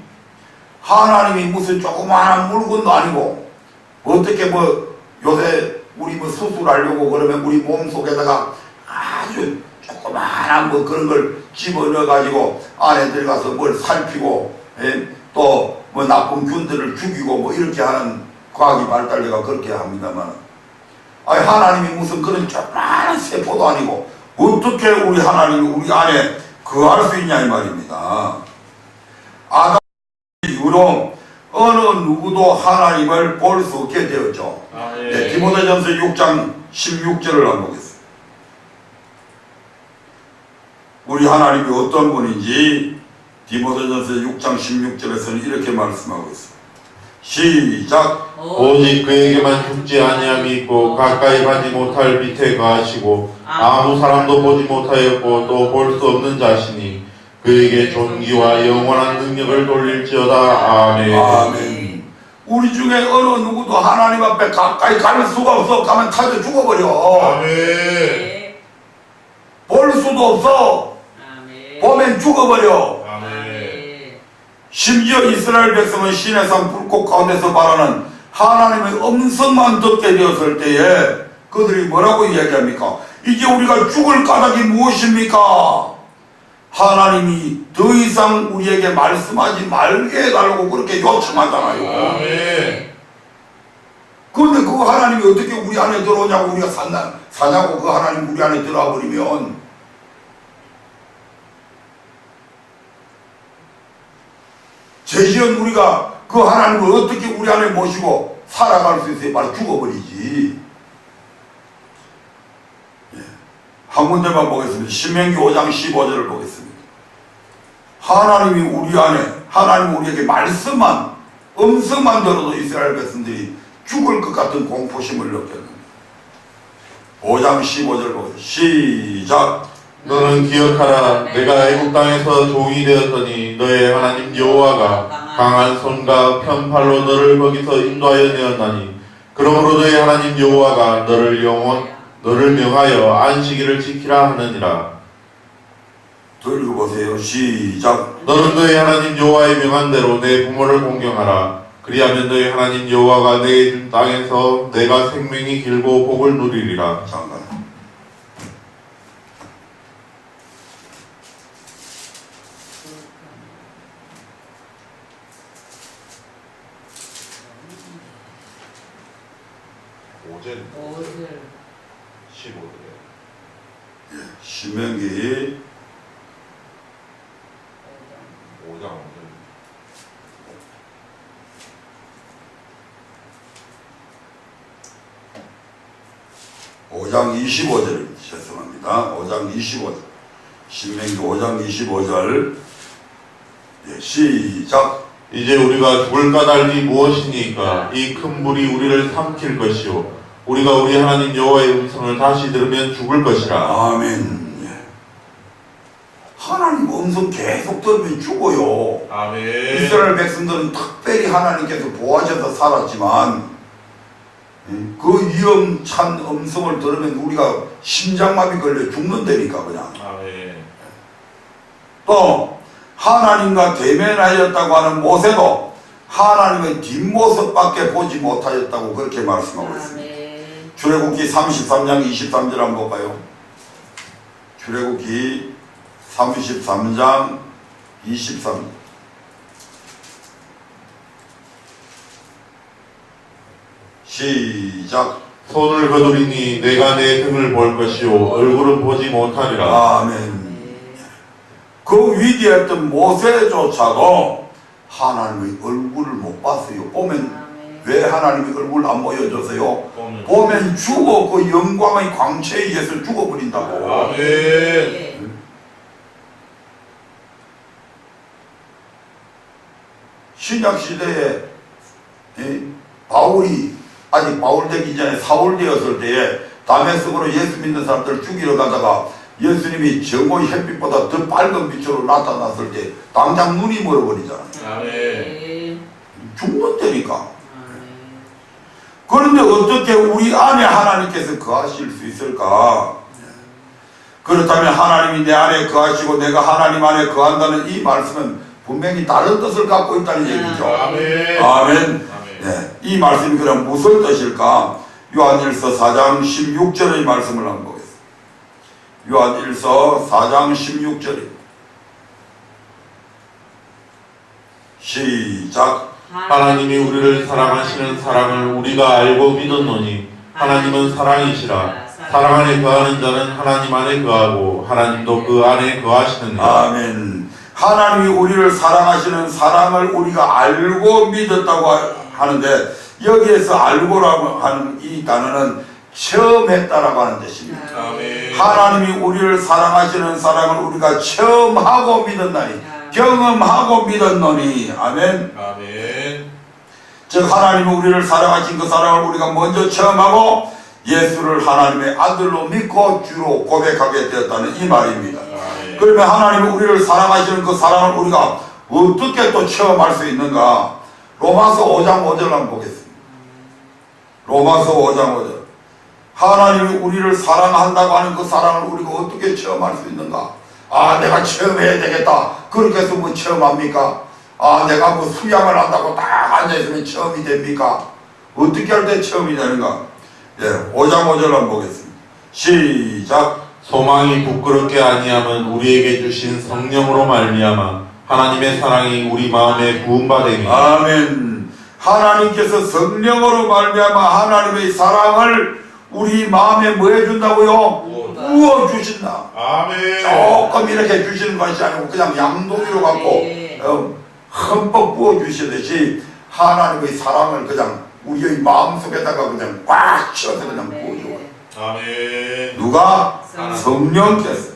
하나님이 무슨 조그마한 물건도 아니고 어떻게 요새 우리 수술하려고 그러면 우리 몸속에다가 아주 조그마한 그런 걸 집어넣어 가지고 안에 들어가서 뭘 살피고 또 나쁜 균들을 죽이고 이렇게 하는 과학이 발달해가 그렇게 합니다만, 아니 하나님이 무슨 그런 조그마한 세포도 아니고 어떻게 우리 하나님이 우리 안에 거할 수 있냐 이 말입니다. 아담 이후로 어느 누구도 하나님을 볼 수 없게 되었죠. 네, 디모데전서 6장 16절을 한번 보겠습니다. 우리 하나님이 어떤 분인지 디모데전서 6장 16절에서는 이렇게 말씀하고 있습니다. 시작. 오직 그에게만 죽지 아니함이 있고 가까이 가지 못할 빛에 거하시고 아무 사람도 보지 못하였고 또 볼 수 없는 자시니 그에게 존귀와 영원한 능력을 돌릴지어다. 아멘. 아멘. 우리 중에 어느 누구도 하나님 앞에 가까이 갈 수가 없어. 가면 타져 죽어버려. 아멘. 볼 수도 없어. 보면 죽어버려. 아멘. 심지어 이스라엘 백성은 시내산 불꽃 가운데서 발하는 하나님의 음성만 듣게 되었을 때에 그들이 뭐라고 이야기합니까? 이제 우리가 죽을 까닭이 무엇입니까? 하나님이 더 이상 우리에게 말씀하지 말게 해달라고 그렇게 요청하잖아요. 아멘. 그런데 그 하나님이 어떻게 우리 안에 들어오냐고 우리가 사냐고 그 하나님 우리 안에 들어와 버리면 죄지은 우리가 그 하나님을 어떻게 우리 안에 모시고 살아갈 수 있어요? 바로 죽어버리지. 예. 한 군데만 보겠습니다. 신명기 5장 15절을 보겠습니다. 하나님이 우리 안에, 하나님이 우리에게 말씀만, 음성만 들어도 이스라엘 백성들이 죽을 것 같은 공포심을 느꼈는데 5장 15절 보겠습니다. 시작. 너는 기억하라. 내가 애굽 땅에서 종이 되었더니 너의 하나님 여호와가 강한 손과 편팔로 너를 거기서 인도하여 내었나니 그러므로 너의 하나님 여호와가 너를 명하여 안식일을 지키라 하느니라. 또 읽어보세요. 시작. 너는 너의 하나님 여호와의 명한 대로 내 부모를 공경하라. 그리하면 너의 하나님 여호와가 내게 준 땅에서 내가 생명이 길고 복을 누리리라. 잠깐. 오늘 15절에 신명기 5장 5장 25절 죄송합니다. 5장 25절 신명기 5장 25절 시작. 이제 우리가 죽을 까닭이 무엇이니까 이 큰 불이 우리를 삼킬 것이요 우리가 우리 하나님 여호와의 음성을 다시 들으면 죽을 것이라. 아멘. 하나님 음성 계속 들으면 죽어요. 아멘. 이스라엘 백성들은 특별히 하나님께서 보호하셔서 살았지만 그 위험찬 음성을 들으면 우리가 심장마비 걸려 죽는다니까 그냥. 아멘. 또 하나님과 대면하였다고 하는 모세도 하나님의 뒷모습밖에 보지 못하였다고 그렇게 말씀하고 있습니다. 출애굽기 33장 23절 한번 볼까요? 출애굽기 33장 23절 시작. 손을 거두리니 내가 내 등을 볼 것이요 얼굴은 보지 못하리라. 아멘. 그 위대했던 모세조차도 하나님의 얼굴을 못 봤어요. 보면 왜 하나님의 얼굴 안 보여줬어요? 보면 죽어 그 영광의 광채에 의해서 죽어버린다고. 아멘. 신약시대에 바울이 아직 바울 되기 전에 사울 되었을 때에 다메섹으로 예수 믿는 사람들 죽이러 가다가 예수님이 정오의 햇빛보다 더 밝은 빛으로 나타났을 때 당장 눈이 멀어버리잖아요. 아멘. 죽는다니까. 그런데 어떻게 우리 안에 하나님께서 거하실 수 있을까? 그렇다면 하나님이 내 안에 거하시고 내가 하나님 안에 거한다는 이 말씀은 분명히 다른 뜻을 갖고 있다는 얘기죠. 아멘. 아멘. 네, 이 말씀이 그럼 무슨 뜻일까? 요한일서 4장 16절의 말씀을 한번 보겠습니다. 요한일서 4장 16절입니다. 시작. 하나님이 우리를 사랑하시는 사랑을 우리가 알고 믿었노니 하나님은 사랑이시라. 사랑 안에 거하는 자는 하나님 안에 거하고 하나님도 그 안에 거하시느니라. 아멘. 하나님이 우리를 사랑하시는 사랑을 우리가 알고 믿었다고 하는데 여기에서 알고라고 하는 이 단어는 체험했다라고 하는 뜻입니다. 아멘. 하나님이 우리를 사랑하시는 사랑을 우리가 체험하고 믿었나니 경험하고 믿었노니. 아멘. 아멘. 즉 하나님이 우리를 사랑하신 그 사랑을 우리가 먼저 체험하고 예수를 하나님의 아들로 믿고 주로 고백하게 되었다는 이 말입니다. 아멘. 그러면 하나님이 우리를 사랑하시는 그 사랑을 우리가 어떻게 또 체험할 수 있는가? 로마서 5장 5절 한번 보겠습니다. 로마서 5장 5절. 하나님이 우리를 사랑한다고 하는 그 사랑을 우리가 어떻게 체험할 수 있는가? 아, 내가 체험해야 되겠다. 그렇게 해서 뭐 체험합니까? 아, 내가 뭐 수양을 한다고 딱 앉아있으면 체험이 됩니까? 어떻게 할 때 체험이 되는가? 예, 5장 5절 한번 보겠습니다. 시작. 소망이 부끄럽게 아니함은 우리에게 주신 성령으로 말미암아 하나님의 사랑이 우리 마음에 부음받음이. 아멘. 하나님께서 성령으로 말미암아 하나님의 사랑을 우리 마음에 뭐 해준다고요? 부어주신다. 아멘. 조금 이렇게 주시는 것이 아니고 그냥 양동이로 갖고 흠뻑 부어주시듯이 하나님의 사랑을 그냥 우리의 마음속에다가 그냥 꽉 채워서 그냥 부어줘요. 아멘. 누가? 성령께서.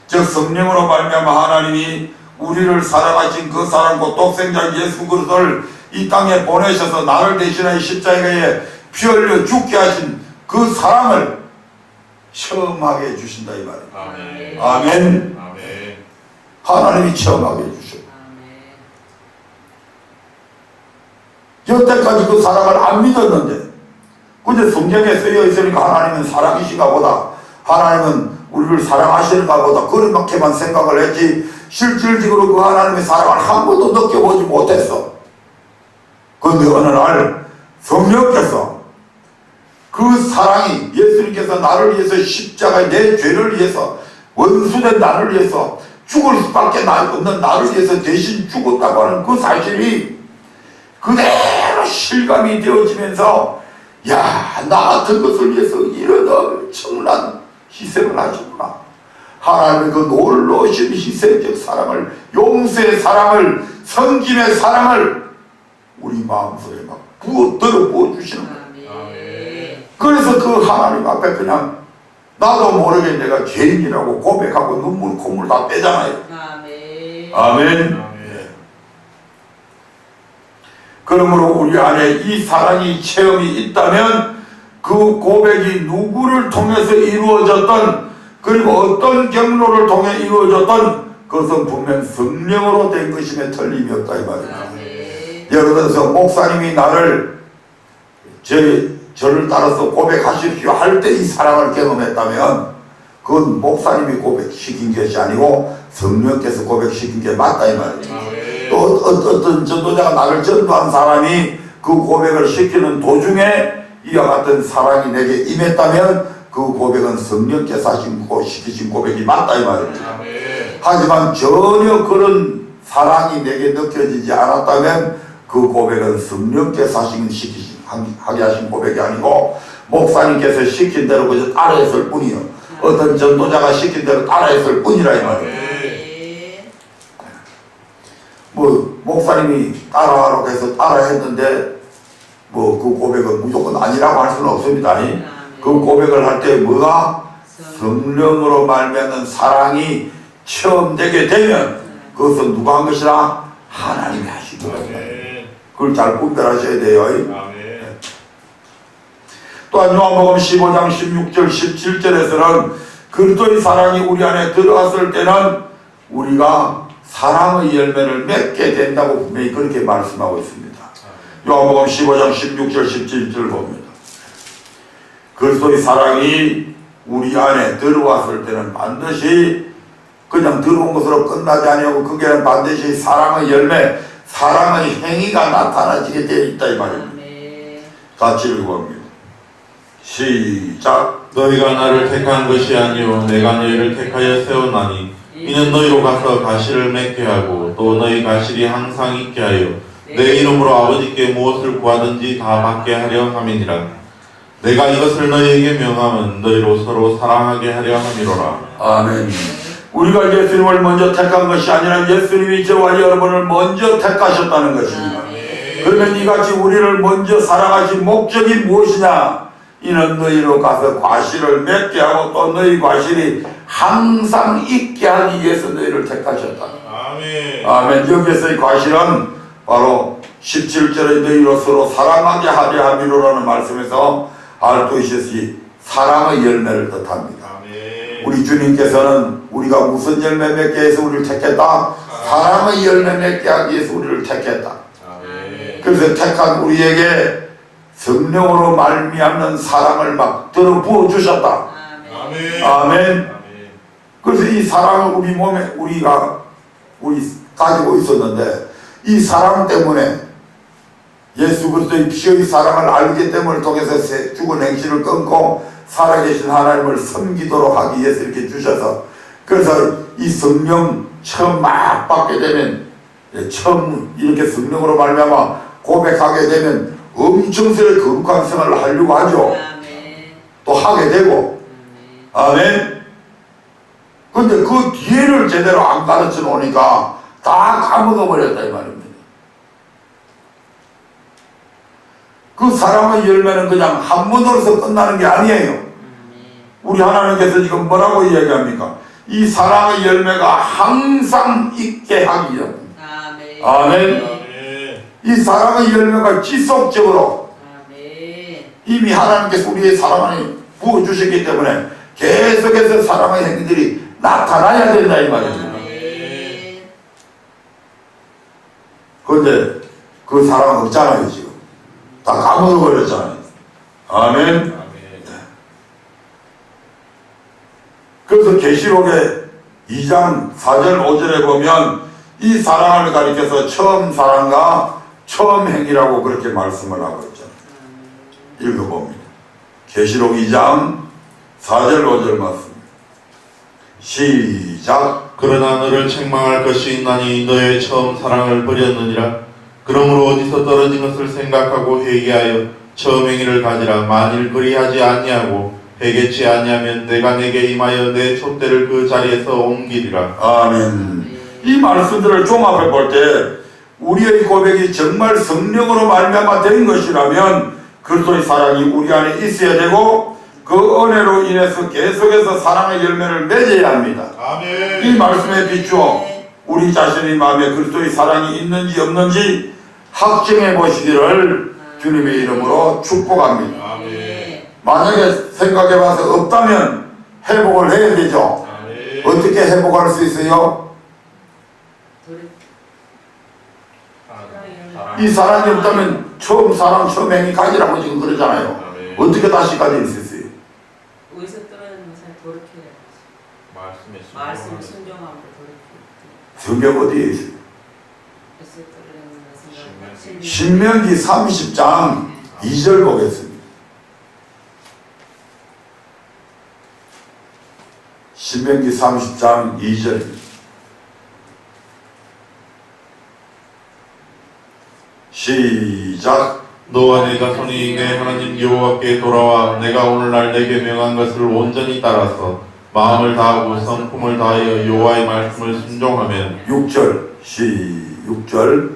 즉 성령으로 말미암아 하나님이 우리를 사랑하신 그 사랑 곧 독생자 예수 그리스도를 이 땅에 보내셔서 나를 대신하여 십자가에 피 흘려 죽게 하신 그 사랑을 체험하게 해주신다 이 말이에요. 아멘. 아멘. 아멘. 하나님이 체험하게 해주셔요. 여태까지 그 사랑을 안 믿었는데 근데 성경에 쓰여 있으니까 하나님은 사랑이신가 보다, 하나님은 우리를 사랑하시는가 보다 그렇게만 생각을 했지 실질적으로 그 하나님의 사랑을 한 번도 느껴보지 못했어. 그런데 어느 날 성령께서 그 사랑이 예수님께서 나를 위해서 십자가에 내 죄를 위해서 원수된 나를 위해서 죽을 수밖에 없는 나를 위해서 대신 죽었다고 하는 그 사실이 그대로 실감이 되어지면서 야, 나 같은 것을 위해서 이런 엄청난 희생을 하셨구나. 하나님의 그 놀라우신 희생적 사랑을, 용서의 사랑을, 섬김의 사랑을 우리 마음속에 막 부어들어 부어주시는 거예요. 그래서 그 하나님 앞에 그냥 나도 모르게 내가 죄인이라고 고백하고 눈물 콧물 다 빼잖아요. 아멘. 그러므로 우리 안에 이 사랑이 체험이 있다면 그 고백이 누구를 통해서 이루어졌던, 그리고 어떤 경로를 통해 이루어졌던 그것은 분명 성령으로 된 것임에 틀림이 없다 이 말입니다. 예를 들어서 목사님이 나를 저를 따라서 고백하십시오 할 때 이 사랑을 경험했다면 그건 목사님이 고백시킨 것이 아니고 성령께서 고백시킨 게 맞다 이 말입니다. 또 어떤 전도자가 나를 전도한 사람이 그 고백을 시키는 도중에 이와 같은 사랑이 내게 임했다면 그 고백은 성령께서 시키신 고백이 맞다 이 말입니다. 하지만 전혀 그런 사랑이 내게 느껴지지 않았다면 그 고백은 성령께서 하게 하신 고백이 아니고 목사님께서 시킨 대로 그저 따라했을 뿐이요, 어떤 전도자가 시킨 대로 따라했을 뿐이라 이 말입니다. 뭐 목사님이 따라하라고 해서 따라했는데 뭐 그 고백은 무조건 아니라고 할 수는 없습니다. 그 고백을 할 때 뭐가 성령으로 말미암는 사랑이 체험되게 되면 그것은 누가 한 것이라? 하나님이 하신 것입니다. 그걸 잘 분별하셔야 돼요. 또한 요한복음 15장 16절 17절에서는 그리스도의 사랑이 우리 안에 들어왔을 때는 우리가 사랑의 열매를 맺게 된다고 분명히 그렇게 말씀하고 있습니다. 요한복음 15장 16절 17절 봅니다. 그리스도의 사랑이 우리 안에 들어왔을 때는 반드시 그냥 들어온 것으로 끝나지 아니하고 그게 반드시 사랑의 열매, 사랑의 행위가 나타나지게 되어 있다 이 말입니다. 같이 읽어봅니다. 시작. 너희가 나를 택한 것이 아니요 내가 너희를 택하여 세웠나니 이는 너희로 가서 가시를 맺게 하고 또 너희 가실이 항상 있게 하여 내 이름으로 아버지께 무엇을 구하든지 다 받게 하려 함이니라. 내가 이것을 너희에게 명함은 너희로 서로 사랑하게 하려 함이로라. 아멘. 우리가 예수님을 먼저 택한 것이 아니라 예수님이 저와 여러분을 먼저 택하셨다는 것입니다. 그러면 이같이 우리를 먼저 사랑하신 목적이 무엇이냐? 이는 너희로 가서 과실을 맺게 하고 또 너희 과실이 항상 있게 하기 위해서 너희를 택하셨다. 아멘. 아멘. 여기서의 과실은 바로 17절에 너희로 서로 사랑하게 하려 함이로라는 말씀에서 알 것이 사랑의 열매를 뜻합니다. 아멘. 우리 주님께서는 우리가 무슨 열매 맺게 해서 우리를 택했다? 사랑의 열매 맺게 하기 위해서 우리를 택했다. 아멘. 그래서 택한 우리에게 성령으로 말미암는 사랑을 막 들어 부어 주셨다. 아멘. 아멘. 그래서 이 사랑을 우리 몸에 우리 가지고 있었는데 이 사랑 때문에 예수 그리스도의 피의 사랑을 알기 때문을 통해서 죽은 행실을 끊고 살아계신 하나님을 섬기도록 하기 위해서 이렇게 주셔서, 그래서 이 성령 처음 막 받게 되면, 처음 이렇게 성령으로 말미암아 고백하게 되면 엄청스레 거룩한 생활을 하려고 하죠. 또 하게 되고. 아멘. 근데 그 뒤에를 제대로 안 가르쳐 놓으니까 다 까먹어버렸다 이 말입니다. 그 사랑의 열매는 그냥 한 번으로서 끝나는 게 아니에요. 우리 하나님께서 지금 뭐라고 이야기합니까? 이 사랑의 열매가 항상 있게 하기 위함. 아멘. 이 사랑의 열매가 지속적으로 이미 하나님께서 우리의 사랑을 부어주셨기 때문에 계속해서 사랑의 행위들이 나타나야 된다 이 말입니다. 그런데 그 사랑 없잖아요 지금. 다 까먹어버렸잖아요. 아멘. 그래서 계시록의 2장 4절 5절에 보면 이 사랑을 가리켜서 처음 사랑과 처음 행위라고 그렇게 말씀을 하고 있잖아요. 읽어봅니다. 계시록 2장 4절 5절 말씀 시작. 그러나 너를 책망할 것이 있나니 너의 처음 사랑을 버렸느니라. 그러므로 어디서 떨어진 것을 생각하고 회개하여 처음 행위를 가지라. 만일 그리하지 아니하고 회개치 아니하면 내가 내게 임하여 내 촛대를 그 자리에서 옮기리라. 아멘. 이 말씀들을 종합해 볼 때 우리의 고백이 정말 성령으로 말미암아 된 것이라면 그리스도의 사랑이 우리 안에 있어야 되고 그 은혜로 인해서 계속해서 사랑의 열매를 맺어야 합니다. 아멘. 이 말씀에 비추어 우리 자신의 마음에 그리스도의 사랑이 있는지 없는지 확증해 보시기를 주님의 이름으로 축복합니다. 아멘. 만약에 생각해 봐서 없다면 회복을 해야 되죠. 아멘. 어떻게 회복할 수 있어요? 이 사랑이 없다면 처음 사랑 처음 행위 가지라고 지금 그러잖아요. 아멘. 어떻게 다시 가질 수 있어요? 어디서 떨어진 것을 돌이켜야 말씀 순종함으로 돌이켜. 성경 어디에 있어요? 어디서 떨어진 것을 신명기 30장 2절 보겠습니다. 신명기 30장 2절 시작. 너와 내 자손이 내 하나님 여호와께 돌아와 내가 오늘날 내게 명한 것을 온전히 따라서 마음을 다하고 성품을 다하여 여호와의 말씀을 순종하면 6절 6절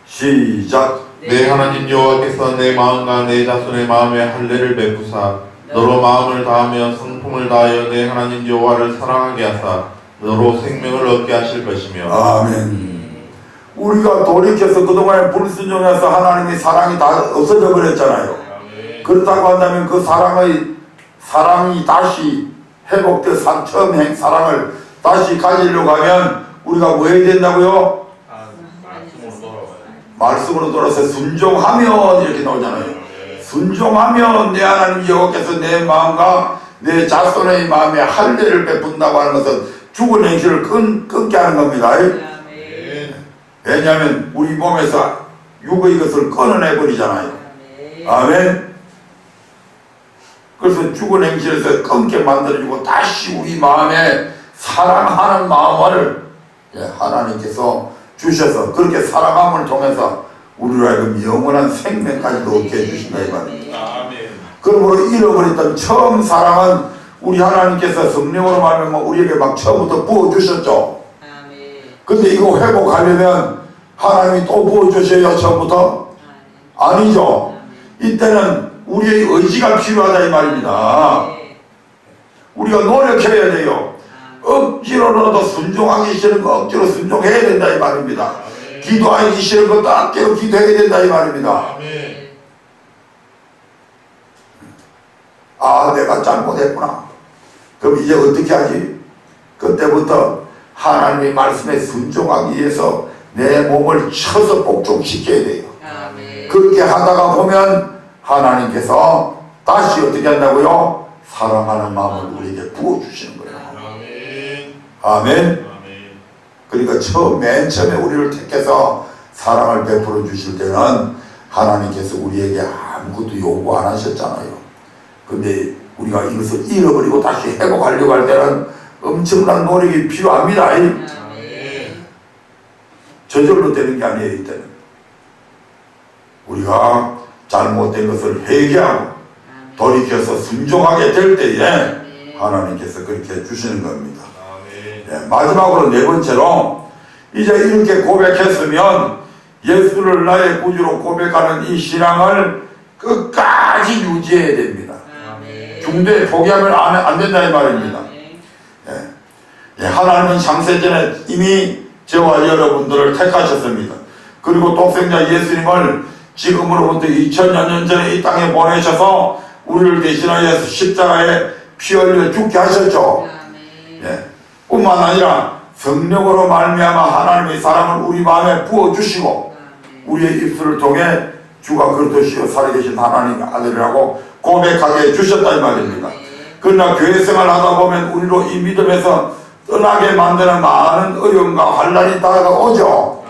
시작. 내 하나님 여호와께서 내 마음과 내 자손의 마음에 할례를 베푸사 너로 마음을 다하며 성품을 다하여 내 하나님 여호와를 사랑하게 하사 너로 생명을 얻게 하실 것이며. 아멘. 우리가 돌이켜서 그동안에 불순종해서 하나님의 사랑이 다 없어져 버렸잖아요. 그렇다고 한다면 그 사랑이 다시 회복돼서 처음 사랑을 다시 가지려고 하면 우리가 뭐 해야 된다고요? 말씀으로 돌아서 순종하면 이렇게 나오잖아요. 순종하면 내 하나님 여호와께서 내 마음과 내 자손의 마음에 할례를 베푼다고 하는 것은 죽은 행실을 끊게 하는 겁니다. 왜냐하면 우리 몸에서 육의 것을 끊어내 버리잖아요. 아멘. 그래서 죽은 행실에서 끊게 만들어주고 다시 우리 마음에 사랑하는 마음을 하나님께서 주셔서 그렇게 사랑함을 통해서 우리로 하여금 영원한 생명까지도 얻게 해주신다 이 말입니다. 그러므로 잃어버렸던 처음 사랑은 우리 하나님께서 성령으로 말하면 우리에게 막 처음부터 부어주셨죠. 근데 이거 회복하려면 하나님이 또 부어주셔야 처음부터? 아니죠. 이때는 우리의 의지가 필요하다 이 말입니다. 우리가 노력해야 돼요. 억지로라도 순종하기 싫은 거 억지로 순종해야 된다 이 말입니다. 기도하기 싫은 것도 아껴 기도해야 된다 이 말입니다. 아 내가 잘못했구나. 그럼 이제 어떻게 하지? 그때부터 하나님의 말씀에 순종하기 위해서 내 몸을 쳐서 복종시켜야 돼요. 그렇게 하다가 보면 하나님께서 다시 어떻게 한다고요? 사랑하는 마음을 우리에게 부어주시는 거예요. 아멘. 그러니까 맨 처음에 우리를 택해서 사랑을 베풀어 주실 때는 하나님께서 우리에게 아무것도 요구 안 하셨잖아요. 근데 우리가 이것을 잃어버리고 다시 회복하려고 할 때는 엄청난 노력이 필요합니다. 저절로 되는 게 아니에요. 이때는 우리가 잘못된 것을 회개하고 돌이켜서 순종하게 될 때에 하나님께서 그렇게 해주시는 겁니다. 네, 마지막으로 네 번째로 이제 이렇게 고백했으면 예수를 나의 구주로 고백하는 이 신앙을 끝까지 유지해야 됩니다. 중도에 포기하면 안 된다 이 말입니다. 하나님은 창세전에 이미 저와 여러분들을 택하셨습니다. 그리고 독생자 예수님을 지금으로부터 2000여 년 전에 이 땅에 보내셔서 우리를 대신하여 십자가에 피 흘려 죽게 하셨죠. 뿐만 아니라 성령으로 말미암아 하나님의 사랑을 우리 마음에 부어주시고 우리의 입술을 통해 주가 그리스도시요 살아계신 하나님의 아들이라고 고백하게 해주셨다 이 말입니다. 그러나 교회 생활을 하다 보면 우리로 이 믿음에서 떠나게 만드는 많은 어려움과 환난이 다가오죠.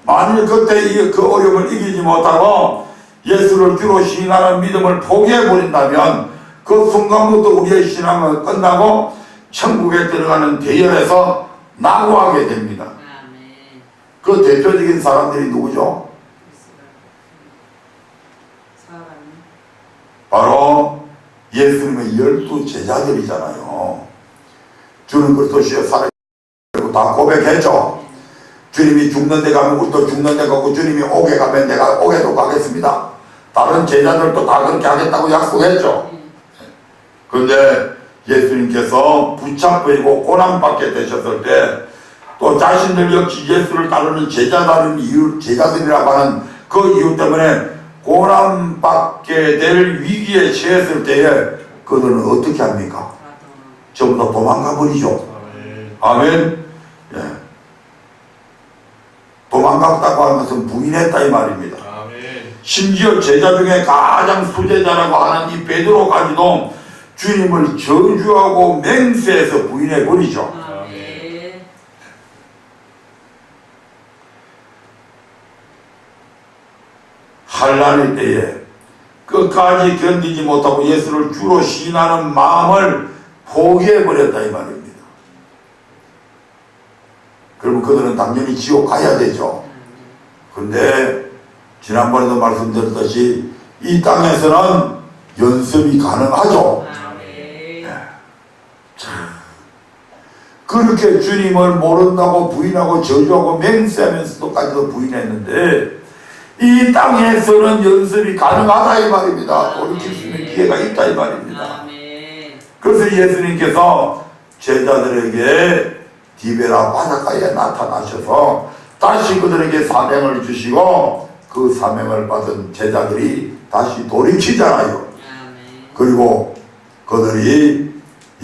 만일 그때 그 어려움을 이기지 못하고 예수를 주로 시인하는 믿음을 포기해버린다면 그 순간부터 우리의 신앙은 끝나고 천국에 들어가는 대열에서 낙오하게 됩니다. 그 대표적인 사람들이 누구죠? 바로 예수님의 12 제자들이잖아요. 주는 그리스도시여 살아계시고 다 고백했죠. 주님이 죽는 데 가면 우리도 죽는 데 가고 주님이 오게 가면 내가 오게도 가겠습니다. 다른 제자들도 다 그렇게 하겠다고 약속했죠. 그런데 예수님께서 붙잡히고 고난받게 되셨을 때 또 자신들 역시 예수를 따르는 제자들이라고 하는 그 이유 때문에 고난받게 될 위기에 처했을 때에 그들은 어떻게 합니까? 전부 다 도망가 버리죠. 아멘. 도망갔다고 하는 것은 부인했다 이 말입니다. 심지어 제자 중에 가장 수제자라고 하는 이 베드로까지도 주님을 저주하고 맹세해서 부인해 버리죠. 환난의 때에 끝까지 견디지 못하고 예수를 주로 시인하는 마음을 포기해 버렸다 이 말입니다. 그러면 그들은 당연히 지옥 가야 되죠. 그런데 지난번에도 말씀드렸듯이 이 땅에서는 연습이 가능하죠. 그렇게 주님을 모른다고 부인하고 저주하고 맹세하면서도까지도 부인했는데 이 땅에서는 연습이 가능하다 이 말입니다. 돌이킬 수 있는 기회가 있다 이 말입니다. 그래서 예수님께서 제자들에게 디베라 바닷가에 나타나셔서 다시 그들에게 사명을 주시고 그 사명을 받은 제자들이 다시 돌이키잖아요. 그리고 그들이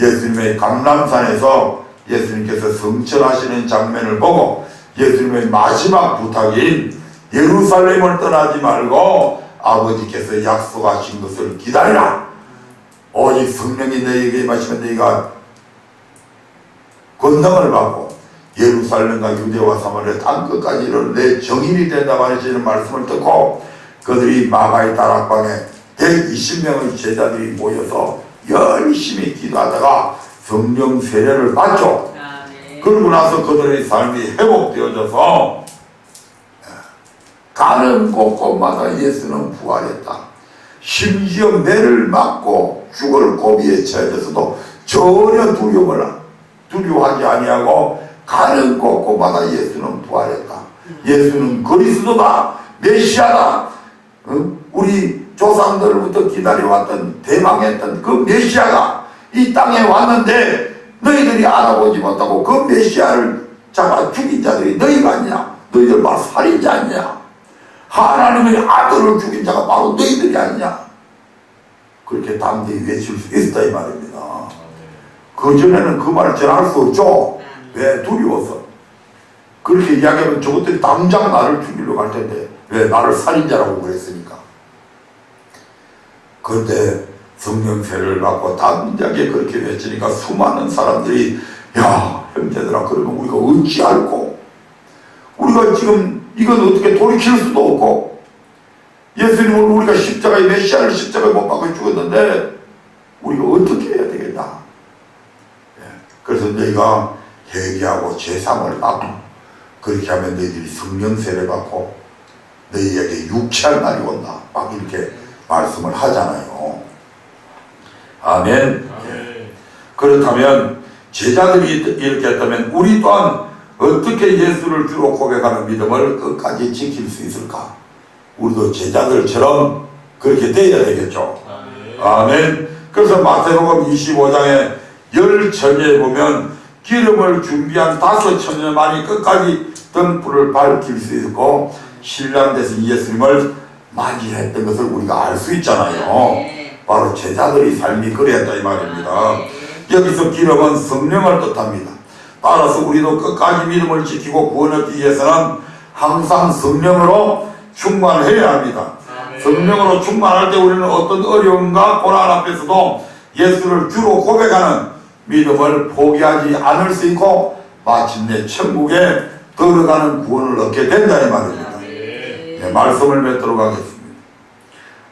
예수님의 강남산에서 예수님께서 성천하시는 장면을 보고 예수님의 마지막 부탁인 예루살렘을 떠나지 말고 아버지께서 약속하신 것을 기다리라. 오직 성령이 너희에게 임하시면 너희가 권능을 받고 예루살렘과 유대와 사마리아 땅끝까지 이르러 내 정인이 된다고 하시는 말씀을 듣고 그들이 마가의 다락방에 120명의 제자들이 모여서 열심히 기도하다가 성령 세례를 받죠. 그러고 나서 그들의 삶이 회복되어져서 가는 곳곳마다 예수는 부활했다. 심지어 매를 맞고 죽을 고비에 처해져서도 전혀 두려워하지 아니하고 가는 곳곳마다 예수는 부활했다. 예수는 그리스도다. 메시아다. 우리 조상들부터 기다려왔던 대망했던 그 메시아가 이 땅에 왔는데 너희들이 알아보지 못하고 그 메시아를 잡아 죽인 자들이 너희가 아니냐? 너희들 바로 살인자 아니냐? 하나님의 아들을 죽인 자가 바로 너희들이 아니냐? 그렇게 담대히 외칠 수 있었다 이 말입니다. 그전에는 그 말을 전할 수 없죠. 왜? 두려워서. 그렇게 이야기하면 저것들이 당장 나를 죽이려고 할 텐데 왜? 나를 살인자라고 그랬으니까. 그런데 성령 세례를 받고 담대하게 그렇게 외치니까 수많은 사람들이 야 형제들아 그러면 우리가 어찌 알고 우리가 지금 이건 어떻게 돌이킬 수도 없고 예수님을 우리가 십자가에 메시아를 십자가에 못 박아 죽었는데 우리가 어떻게 해야 되겠나. 그래서 너희가 회개하고 제사를 받고 그렇게 하면 너희들이 성령 세례 받고 너희에게 육체할 날이 온다 막 이렇게 말씀을 하잖아요. 아멘. 그렇다면 제자들이 이렇게 했다면 우리 또한 어떻게 예수를 주로 고백하는 믿음을 끝까지 지킬 수 있을까? 우리도 제자들처럼 그렇게 되어야 되겠죠. 아멘. 그래서 마태복음 25장에 10처녀에 보면 기름을 준비한 5처녀만이 끝까지 등불을 밝힐 수 있고 신랑 되신 예수님을 맞이했던 것을 우리가 알 수 있잖아요. 바로 제자들의 삶이 그랬다 이 말입니다. 여기서 기름은 성령을 뜻합니다. 따라서 우리도 끝까지 믿음을 지키고 구원을 얻기 위해서는 항상 성령으로 충만해야 합니다. 성령으로 충만할 때 우리는 어떤 어려움과 고난 앞에서도 예수를 주로 고백하는 믿음을 포기하지 않을 수 있고 마침내 천국에 들어가는 구원을 얻게 된다 이 말입니다. 네, 말씀을 맺도록 하겠습니다.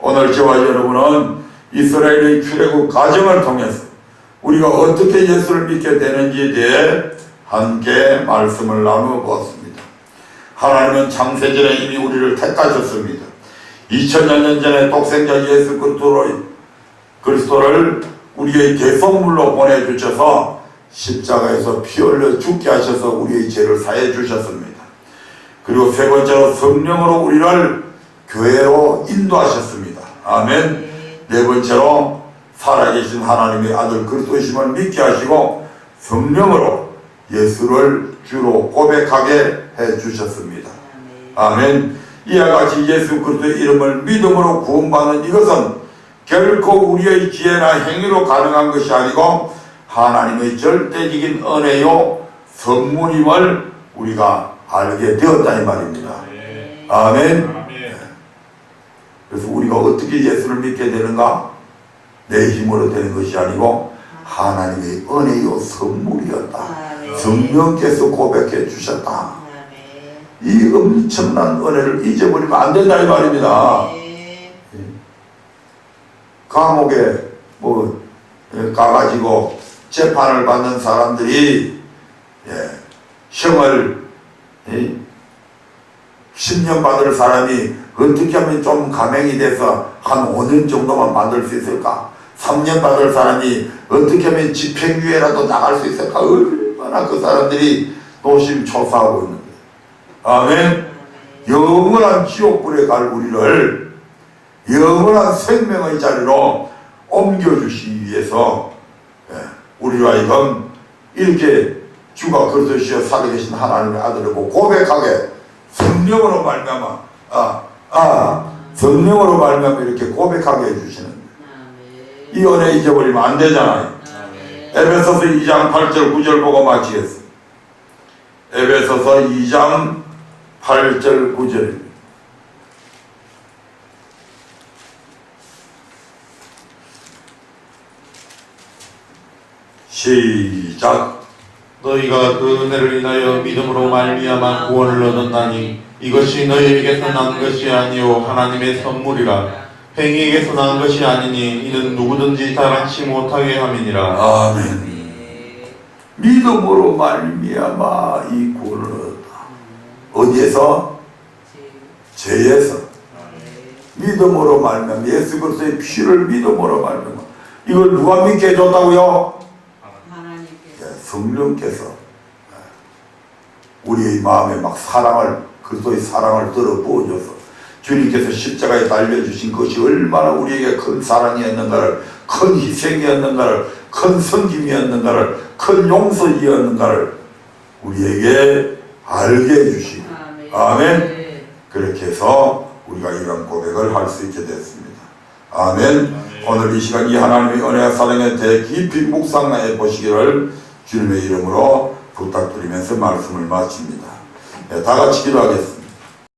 오늘 저와 여러분은 이스라엘의 출애굽 과정을 통해서 우리가 어떻게 예수를 믿게 되는지에 대해 함께 말씀을 나누어 보았습니다. 하나님은 창세전에 이미 우리를 택하셨습니다. 2000여 년 전에 독생자 예수 그리스도를 우리의 대속물로 보내주셔서 십자가에서 피 흘려 죽게 하셔서 우리의 죄를 사해 주셨습니다. 그리고 세 번째로 성령으로 우리를 교회로 인도하셨습니다. 아멘. 네 번째로 살아계신 하나님의 아들 그리스도이심을 믿게 하시고 성령으로 예수를 주로 고백하게 해 주셨습니다. 아멘. 이와 같이 예수 그리스도의 이름을 믿음으로 구원받는 이것은 결코 우리의 지혜나 행위로 가능한 것이 아니고 하나님의 절대적인 은혜요 선물임을 우리가 알게 되었다 이 말입니다. 아멘. 그래서 우리가 어떻게 예수를 믿게 되는가? 내 힘으로 되는 것이 아니고 하나님의 은혜요 선물이었다. 성령께서 고백해 주셨다. 이 엄청난 은혜를 잊어버리면 안 된다 이 말입니다. 감옥에 가가지고 재판을 받는 사람들이 형을 10년 받을 사람이 어떻게 하면 좀 감형이 돼서 한 5년 정도만 받을 수 있을까? 3년 받을 사람이 어떻게 하면 집행유예라도 나갈 수 있을까? 얼마나 그 사람들이 노심초사하고 있는데, 아멘. 영원한 지옥불에 갈 우리를 영원한 생명의 자리로 옮겨주시기 위해서 우리로 하여금 이렇게 주가 그리스도시여 살아계신 하나님의 아들이고 고백하게 성령으로 말미암아 성령으로 말미암아 이렇게 고백하게 해주시는 이 은혜 잊어버리면 안 되잖아요. 에베소서 2장 8절 9절 보고 마치겠습니다. 에베소서 2장 8절 9절 시작. 너희가 그 은혜를 인하여 믿음으로 말미암아 구원을 얻었나니 이것이 너희에게서 난 것이 아니요 하나님의 선물이라. 행위에게서 난 것이 아니니 이는 누구든지 자랑치 못하게 함이니라. 아멘. 믿음으로 말미암아 이 구원을 얻었다. 어디에서? 죄에서. 믿음으로 말미암아 예수 그리스도의 피를 믿음으로 말미암아. 이걸 누가 믿게 해줬다고요? 성령께서 우리의 마음에 막 그리스도의 사랑을 들어 부어줘서 주님께서 십자가에 달려주신 것이 얼마나 우리에게 큰 사랑이었는가를, 큰 희생이었는가를, 큰 섬김이었는가를, 큰 용서이었는가를 우리에게 알게 해주시고, 아멘. 그렇게 해서 우리가 이런 고백을 할 수 있게 됐습니다. 아멘. 오늘 이 시간 이 하나님의 은혜와 사랑에 대해 깊이 묵상해 보시기를 주님의 이름으로 부탁드리면서 말씀을 마칩니다. 다 같이 기도하겠습니다.